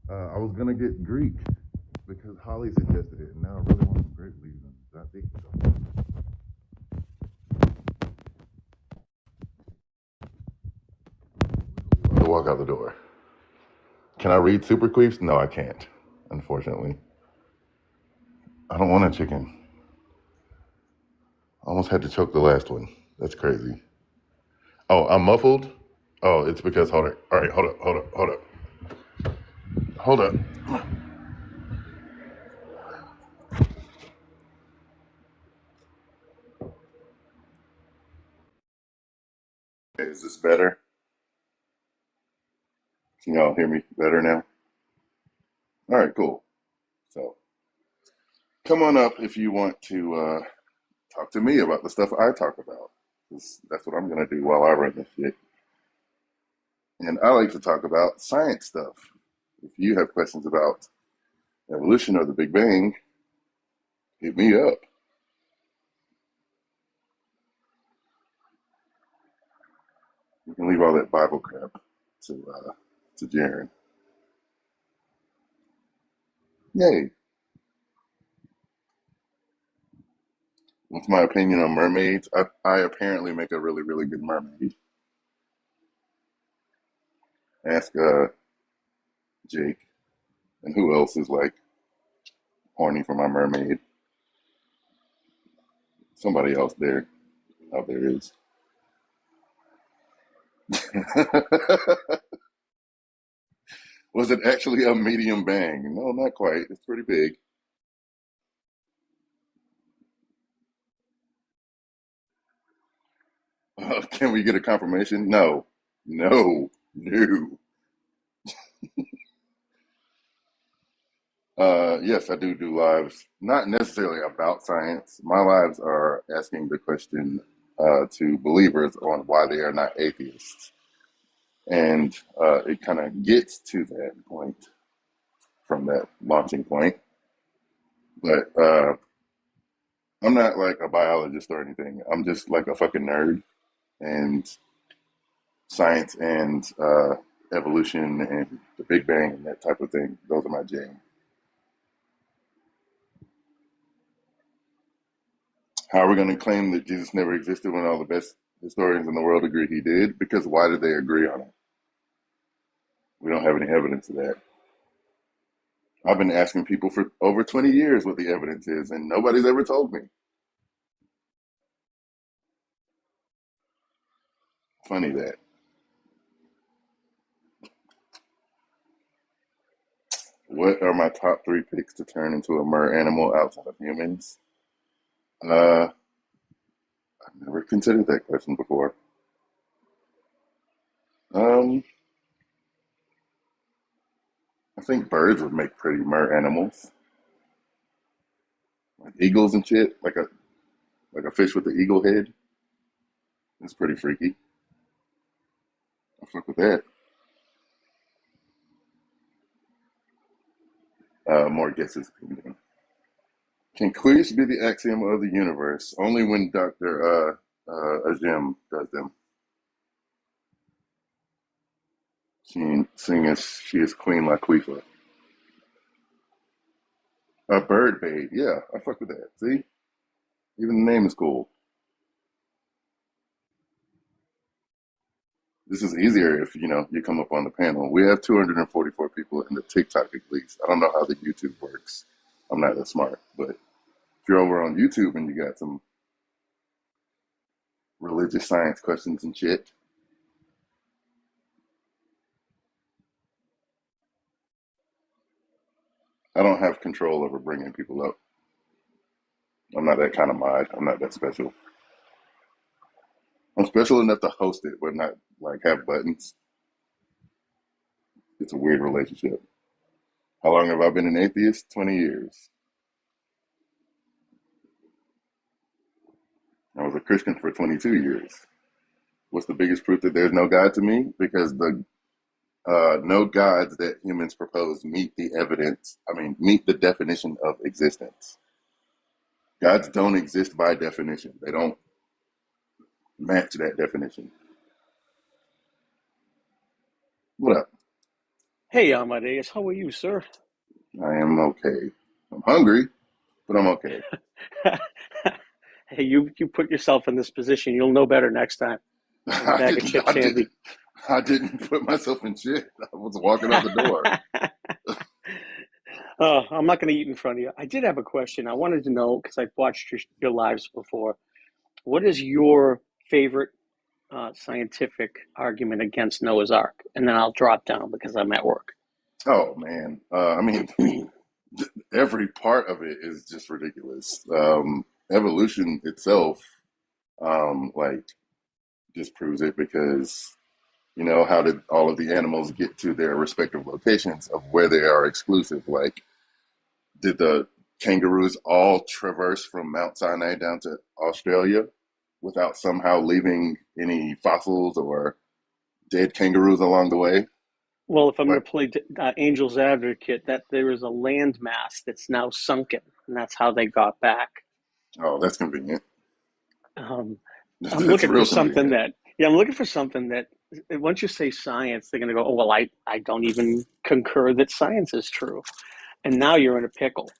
that. I was gonna get Greek because Holly suggested it, and now I really want some grape leaves and that big stuff. To walk out the door. Can I read Super Queefs? No, I can't, unfortunately. I don't want a chicken. I almost had to choke the last one. That's crazy. Oh, I'm muffled? Oh, it's because, hold it. All right, hold up. Is this better? Can y'all hear me better now? All right, cool. So, come on up if you want to talk to me about the stuff I talk about. That's what I'm going to do while I run this shit. And I like to talk about science stuff. If you have questions about evolution or the Big Bang, hit me up. You can leave all that Bible crap to Jaren. Yay. What's my opinion on mermaids? I apparently make a really, really good mermaid. Ask Jake. And who else is like horny for my mermaid? Somebody else out there is. Was it actually a medium bang? No, not quite. It's pretty big. Can we get a confirmation? No. Yes, I do lives, not necessarily about science. My lives are asking the question to believers on why they are not atheists. And it kind of gets to that point from that launching point. But I'm not like a biologist or anything. I'm just like a fucking nerd. And science and evolution and the Big Bang and that type of thing, those are my jam. How are we going to claim that Jesus never existed when all the best historians in the world agree he did? Because why did they agree on it? We don't have any evidence of that. I've been asking people for over 20 years what the evidence is, and nobody's ever told me. Funny that. What are my top 3 picks to turn into a mer animal outside of humans? I've never considered that question before. I think birds would make pretty mer animals, like eagles and shit. Like a fish with the eagle head. That's pretty freaky. I fuck with that. More guesses. Can quiz be the axiom of the universe? Only when Dr. Ajim does them. Seeing as she is Queen Laquifa. A bird babe. Yeah, I fuck with that. See? Even the name is cool. This is easier if, you come up on the panel. We have 244 people in the TikTok at least. I don't know how the YouTube works. I'm not that smart. But if you're over on YouTube and you got some religious science questions and shit, I don't have control over bringing people up. I'm not that kind of mod. I'm not that special. I'm special enough to host it, but not like have buttons. It's a weird relationship. How long have I been an atheist? 20 years. I was a Christian for 22 years. What's the biggest proof that there's no God to me? Because the no gods that humans propose meet the definition of existence. Gods don't exist by definition. They don't match that definition. What up? Hey, Amadeus, how are you, sir? I am okay. I'm hungry, but I'm okay. Hey, you put yourself in this position. You'll know better next time. Bag of chips handy. I didn't put myself in shit. I was walking out the door. I'm not going to eat in front of you. I did have a question. I wanted to know, because I've watched your lives before. What is your favorite scientific argument against Noah's Ark? And then I'll drop down because I'm at work. Oh, man. Every part of it is just ridiculous. Evolution itself, disproves it because, how did all of the animals get to their respective locations of where they are exclusive? Like, did the kangaroos all traverse from Mount Sinai down to Australia without somehow leaving any fossils or dead kangaroos along the way? Well, if I'm going to play Angel's Advocate, that there is a landmass that's now sunken, and that's how they got back. Oh, that's convenient. I'm looking for something that, once you say science, they're going to go, oh, well, I don't even concur that science is true. And now you're in a pickle.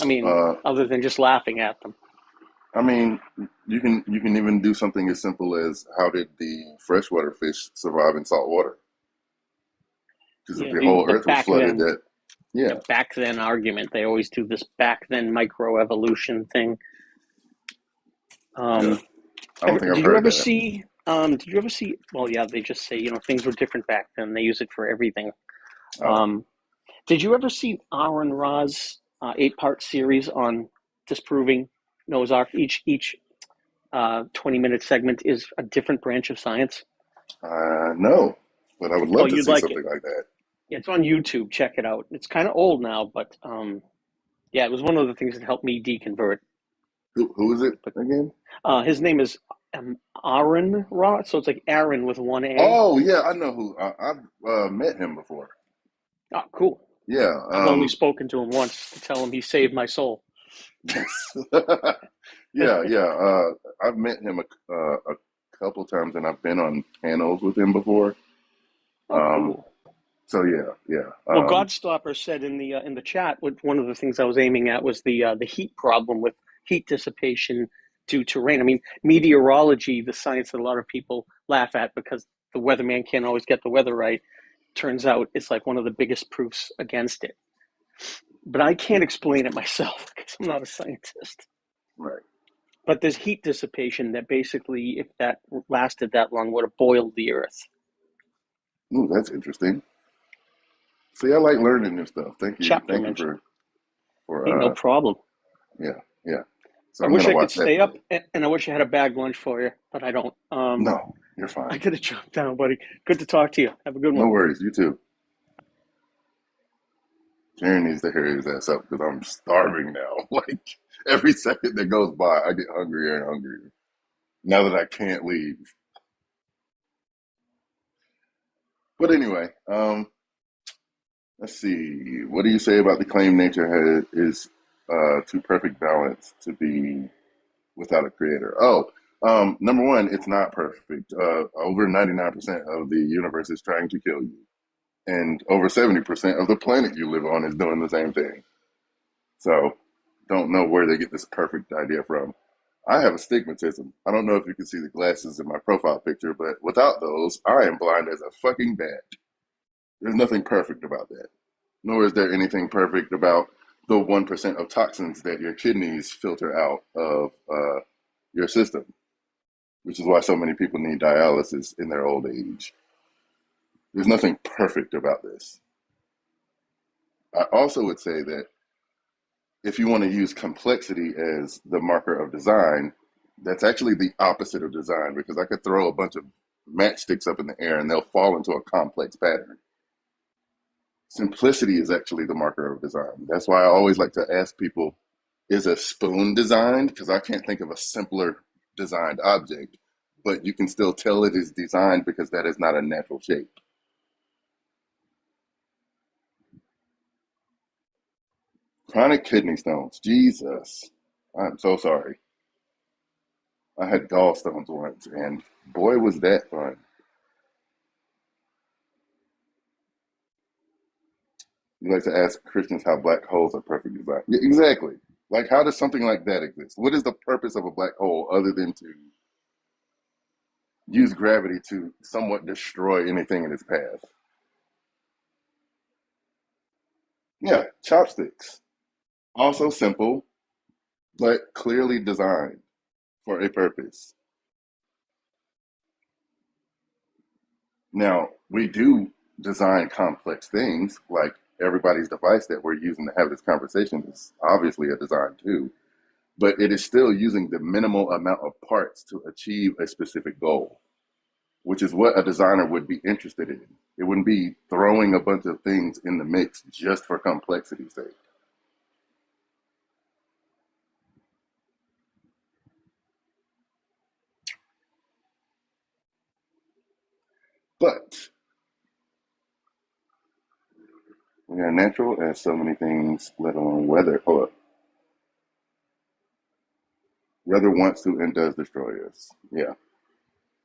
I mean, other than just laughing at them. I mean, you can even do something as simple as how did the freshwater fish survive in salt water? Because if the whole earth was flooded, the back then argument, they always do this back then microevolution thing. I don't think I've heard that. Did you ever see? Well, yeah, they just say things were different back then. They use it for everything. Did you ever see Aaron Ra's 8-part series on disproving Noah's Ark? Each 20-minute segment is a different branch of science. No, but I would love to see something like that. It's on YouTube. Check it out. It's kind of old now, but it was one of the things that helped me deconvert. Who is it again? His name is Aaron Ra, so it's like Aaron with one A. Oh yeah, I know who. I've met him before. Oh, cool. Yeah, I've only spoken to him once to tell him he saved my soul. yeah. I've met him a couple times, and I've been on panels with him before. Cool. So yeah. Well, Godstopper said in the chat, one of the things I was aiming at was the heat problem with heat dissipation due to rain. I mean, meteorology, the science that a lot of people laugh at because the weatherman can't always get the weather right, turns out it's like one of the biggest proofs against it. but I can't explain it myself because I'm not a scientist. Right. But there's heat dissipation that basically, if that lasted that long, would have boiled the Earth. Ooh, that's interesting. See, I like learning new stuff. Thank you. Chapter Thank you mentioned. for Hey, no problem. yeah. So I I'm wish gonna I could watch that stay up, today. and I wish I had a bag lunch for you, but I don't. No, you're I fine. gotta jump down, buddy. Good to talk to you. Have a good No one. worries. You too. Karen needs to hurry his ass up because I'm starving now. Like every second that goes by, I get hungrier and hungrier. Now that I can't leave. But anyway, let's see. What do you say about the claim nature is too perfect balance to be without a creator? Oh, number one, it's not perfect. Over 99% of the universe is trying to kill you, and over 70% of the planet you live on is doing the same thing. So, don't know where they get this perfect idea from. I have astigmatism. I don't know if you can see the glasses in my profile picture, but without those, I am blind as a fucking bat. There's nothing perfect about that. Nor is there anything perfect about the 1% of toxins that your kidneys filter out of your system, which is why so many people need dialysis in their old age. There's nothing perfect about this. I also would say that if you want to use complexity as the marker of design, that's actually the opposite of design because I could throw a bunch of matchsticks up in the air and they'll fall into a complex pattern. Simplicity is actually the marker of design. That's why I always like to ask people, is a spoon designed? Because I can't think of a simpler designed object, but you can still tell it is designed because that is not a natural shape. Chronic kidney stones. Jesus. I'm so sorry. I had gallstones once, and boy, was that fun. You like to ask Christians how black holes are perfect design. Yeah, exactly. Like, how does something like that exist? What is the purpose of a black hole other than to use gravity to somewhat destroy anything in its path? Yeah, chopsticks. Also simple, but clearly designed for a purpose. Now, we do design complex things, like everybody's device that we're using to have this conversation is obviously a design too, but it is still using the minimal amount of parts to achieve a specific goal, which is what a designer would be interested in. It wouldn't be throwing a bunch of things in the mix just for complexity's sake. But we are natural as so many things, let alone weather. Hold up. Weather wants to and does destroy us. Yeah.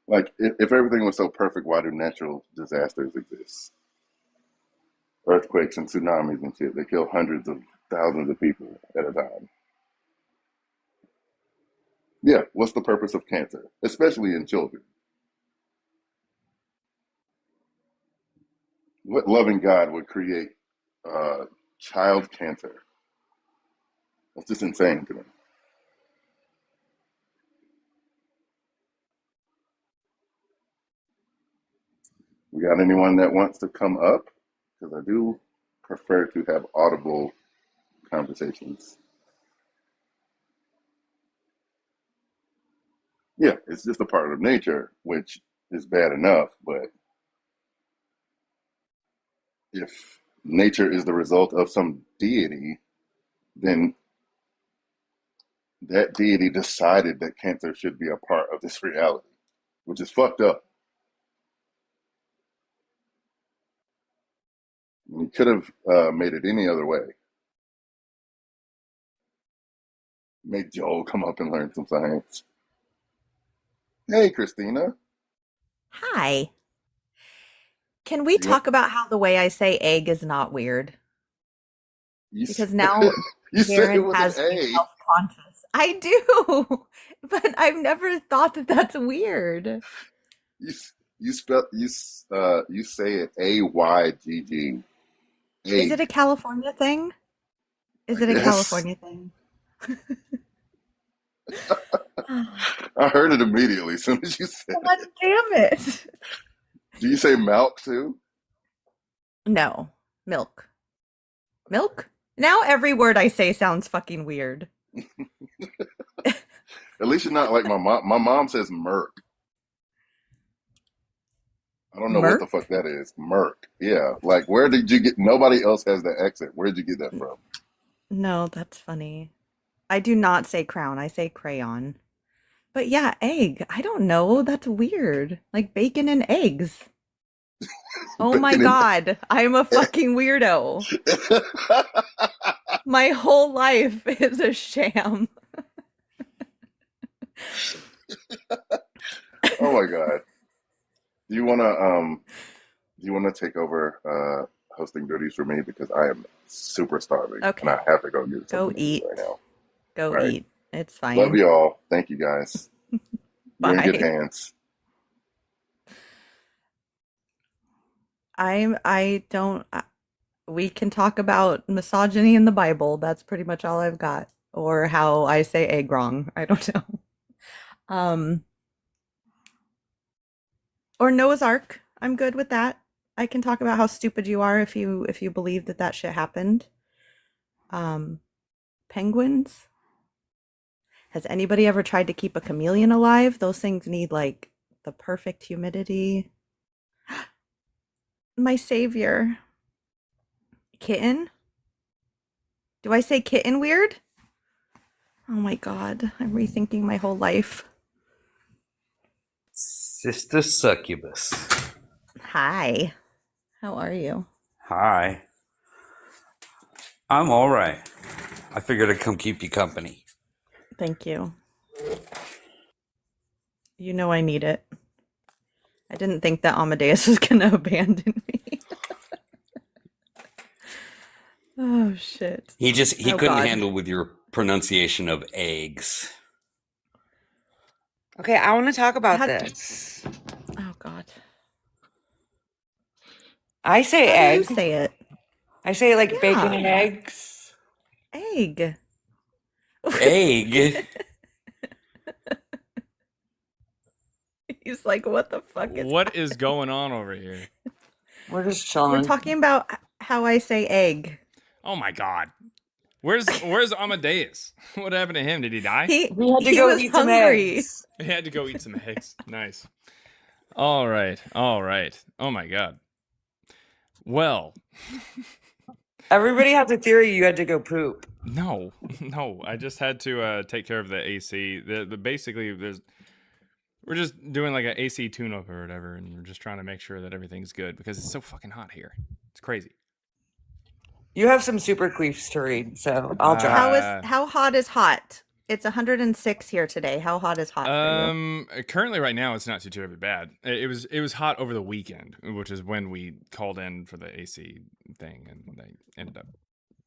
Like, if everything was so perfect, why do natural disasters exist? Earthquakes and tsunamis and shit. They kill hundreds of thousands of people at a time. Yeah, what's the purpose of cancer, especially in children? What loving God would create child cancer? That's just insane to me. We got anyone that wants to come up? Because I do prefer to have audible conversations. Yeah, it's just a part of nature, which is bad enough, but if nature is the result of some deity, then that deity decided that cancer should be a part of this reality, which is fucked up. We could have made it any other way. Made Joel come up and learn some science. Hey, Christina. Hi. Can we You want talk about how the way I say egg is not weird? you? Because now You said it Karen with an has me A. self-conscious. I do, but I've never thought that that's weird. You you spell you say it AYGG. Is Egg. it a California thing? Is it a Yes. California thing? I heard it immediately as soon as you said God it. damn it. Do you say milk too? No. Milk. Milk? Now every word I say sounds fucking weird. At least you're not like my mom. My mom says Merc. I don't know what the Merc? fuck that is. Merc. Yeah. Like, where did you get? Nobody else has that accent. Where did you get that from? No, that's funny. I do not say crown. I say crayon. But yeah, egg. I don't know. That's weird. Like bacon and eggs. Oh my Bacon and god. I'm a fucking weirdo. My whole life is a sham. Oh my god. Do you wanna take over hosting duties for me because I am super starving and Okay. I have to go get Go something to eat eat. right now. Go All right. eat. It's Love fine. y'all. Thank you guys. You're in good Bye. hands. I don't we can talk about misogyny in the Bible. That's pretty much all I've got. Or how I say egg wrong. I don't know. Or Noah's Ark. I'm good with that. I can talk about how stupid you are if you believe that that shit happened. Penguins. Has anybody ever tried to keep a chameleon alive? Those things need like the perfect humidity. My savior. Kitten? Do I say kitten weird? Oh my god, I'm rethinking my whole life. Sister Succubus. Hi. How are you? Hi. I'm all right. I figured I'd come keep you company. Thank you. You know I need it. I didn't think that Amadeus was gonna abandon me. Oh shit. He Oh, couldn't God. handle with your pronunciation of eggs. Okay, I want to talk about How- this. Oh god. I say How do egg. you say it? I say like bacon Yeah. and eggs. Egg. Egg? He's like, what the fuck is What is going on over here? We're just chilling. We're talking about how I say egg. Oh my god. Where's Amadeus? What happened to him? Did he die? He had to go was eat some hungry. eggs. He had to go eat some eggs. Nice. All right. Oh my god. Well, Everybody has a theory you had to go poop. no. I just had to take care of the AC. Basically we're just doing like an AC tune-up or whatever, and we're just trying to make sure that everything's good because it's so fucking hot here. It's crazy. You have some super queefs to read, so I'll drop. How hot is hot? It's 106 here today. How hot is hot for you? Currently right now it's not too terribly bad. It was hot over the weekend, which is when we called in for the AC thing, and they ended up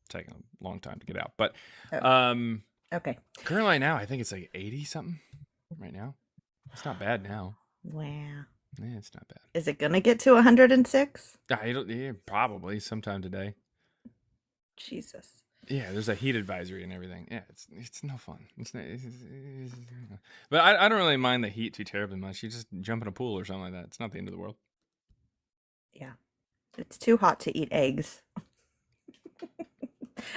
taking a long time to get out. But Okay. Currently right now I think it's like 80 something right now. It's not bad now. Wow. Yeah, it's not bad. Is it gonna get to 106? Yeah, probably sometime today. Jesus. Yeah, there's a heat advisory and everything. Yeah, it's no fun. But I don't really mind the heat too terribly much. You just jump in a pool or something like that. It's not the end of the world. Yeah. It's too hot to eat eggs.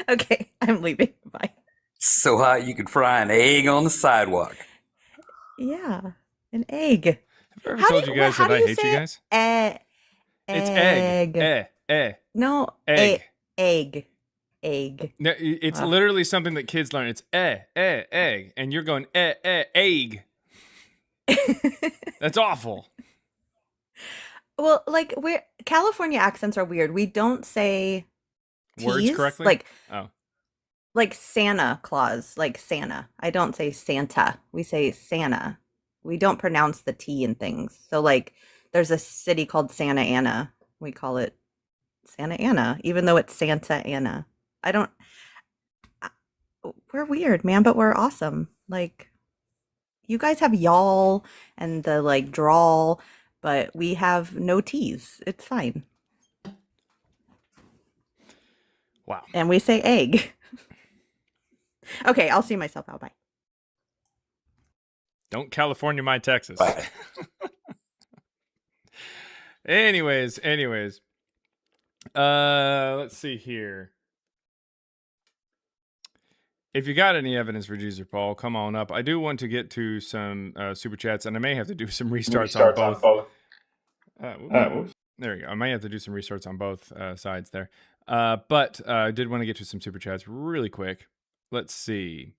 Okay, I'm leaving. Bye. So hot you could fry an egg on the sidewalk. Yeah, an egg. Have I ever told you guys that I hate you guys? It's egg. No, egg. Egg. No, it's literally something that kids learn. It's egg, and you're going egg. That's awful. Well, like California accents are weird. We don't say words T's, correctly. Like Santa Claus, like Santa. I don't say Santa. We say Santa. We don't pronounce the T in things. So like there's a city called Santa Ana. We call it Santa Ana, even though it's Santa Ana. We're weird, man, but we're awesome. Like you guys have y'all and the like drawl, but we have no T's. It's fine. Wow. And we say egg. Okay, I'll see myself out. Bye. Don't California my Texas. Bye. anyways. Let's see here. If you got any evidence for Jesus Paul, come on up. I do want to get to some super chats, and I may have to do some restarts on both. Whoops. There we go. I may have to do some restarts on both sides there. But I did want to get to some super chats really quick. Let's see.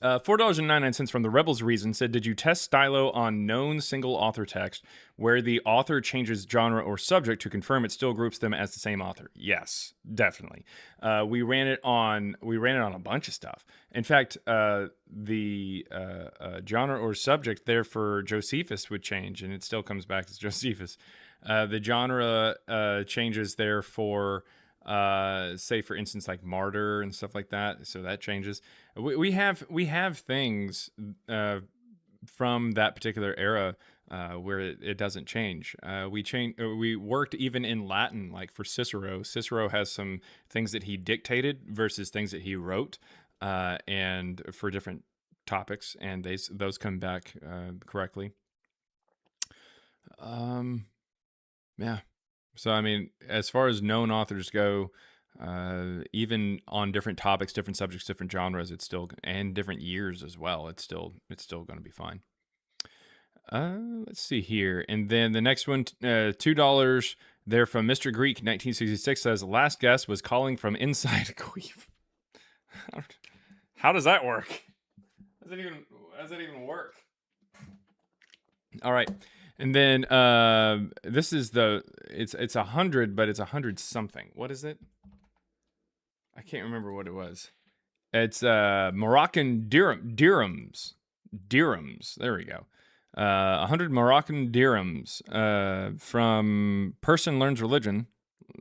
$4.99 from the Rebels Reason said, did you test Stylo on known single author text where the author changes genre or subject to confirm it still groups them as the same author? Yes, definitely. We ran it on a bunch of stuff. In fact, the genre or subject there for Josephus would change, and it still comes back as Josephus. The genre changes there for say for instance like martyr and stuff like that, so that changes. We have things from that particular era where it doesn't change. We worked even in Latin, like for Cicero. Cicero has some things that he dictated versus things that he wrote, and for different topics, and those come back correctly. Yeah. So, I mean, as far as known authors go, even on different topics, different subjects, different genres, it's still, and different years as well, it's still going to be fine. Let's see here. And then the next one, $2 there from Mr. Greek 1966 says, last guest was calling from inside a queef. How does that work? How does that even work? All right. And then this is it's 100, but it's 100 something. What is it? I can't remember what it was. It's Moroccan dirhams. There we go. 100 Moroccan dirhams from Person Learns Religion,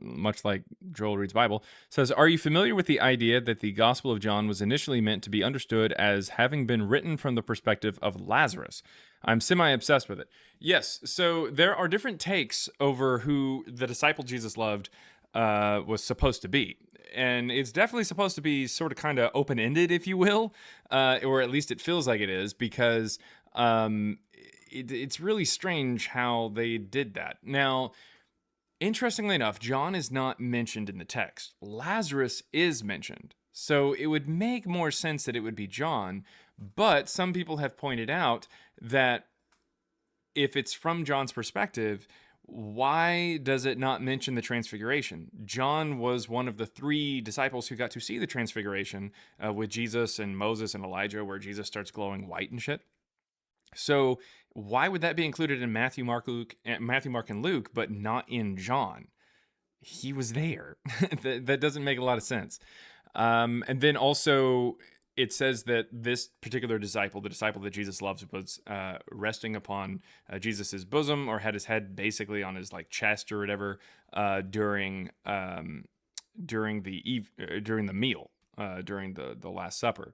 much like Joel Reads Bible, says, are you familiar with the idea that the Gospel of John was initially meant to be understood as having been written from the perspective of Lazarus? I'm semi-obsessed with it. Yes, so there are different takes over who the disciple Jesus loved was supposed to be. And it's definitely supposed to be sort of kind of open-ended, if you will, or at least it feels like it is, because it's really strange how they did that. Now, interestingly enough, John is not mentioned in the text. Lazarus is mentioned. So it would make more sense that it would be John, but some people have pointed out that if it's from John's perspective, why does it not mention the transfiguration? John was one of the 3 disciples who got to see the transfiguration with Jesus and Moses and Elijah, where Jesus starts glowing white and shit. So why would that be included in Matthew, Mark, and Luke, but not in John? He was there. That doesn't make a lot of sense. And then also, it says that this particular disciple, the disciple that Jesus loves, was resting upon Jesus's bosom, or had his head basically on his like chest or whatever during the meal, during the Last Supper.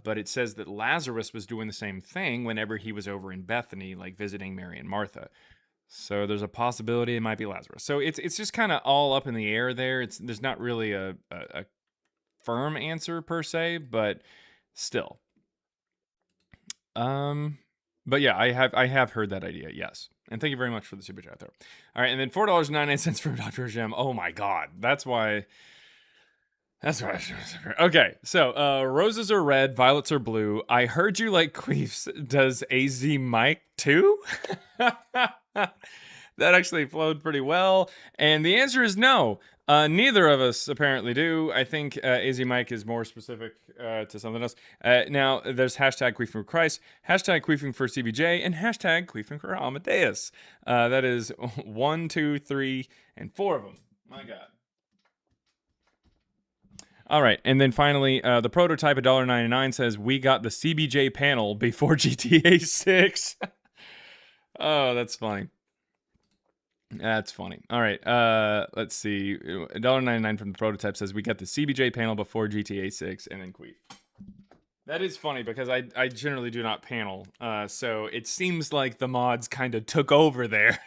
But it says that Lazarus was doing the same thing whenever he was over in Bethany, like visiting Mary and Martha. So there's a possibility it might be Lazarus. So it's just kind of all up in the air there. There's not really a firm answer per se, but still. But yeah, I have heard that idea, yes. And thank you very much for the super chat there. All right, and then $4.99 from Dr. Gem. Oh my God, that's why. Okay, so roses are red, violets are blue. I heard you like queefs. Does AZ Mike too? That actually flowed pretty well. And the answer is no. Neither of us apparently do. I think AZ Mike is more specific to something else. Now, there's hashtag queefing for Christ, hashtag queefing for CBJ, and hashtag queefing for Amadeus. That is 1, 2, 3, and 4 of them. My God. All right, and then finally, the prototype of $1.99 says, we got the CBJ panel before GTA 6. Oh, that's funny. That's funny. All right, let's see. $1.99 from the prototype says, we got the CBJ panel before GTA 6, and then queef. That is funny, because I generally do not panel, so it seems like the mods kind of took over there.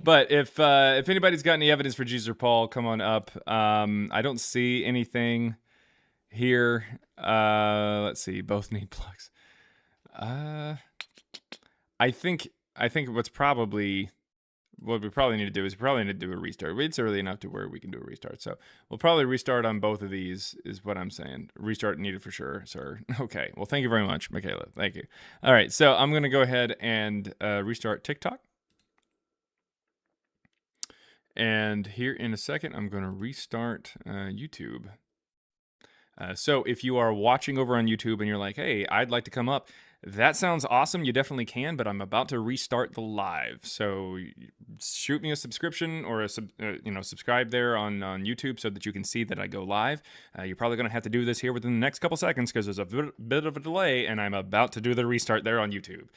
But if anybody's got any evidence for Jesus or Paul, come on up. I don't see anything here. Let's see. Both need plugs. I think what we probably need to do is do a restart. It's early enough to where we can do a restart. So we'll probably restart on both of these is what I'm saying. Restart needed for sure, sir. Okay. Well, thank you very much, Michaela. Thank you. All right. So I'm going to go ahead and restart TikTok. And here in a second, I'm going to restart YouTube. So if you are watching over on YouTube and you're like, hey, I'd like to come up, that sounds awesome. You definitely can, but I'm about to restart the live. So shoot me a subscription or subscribe there on YouTube so that you can see that I go live. You're probably going to have to do this here within the next couple seconds because there's a bit of a delay and I'm about to do the restart there on YouTube.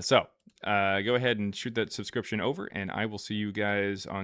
So go ahead and shoot that subscription over and I will see you guys on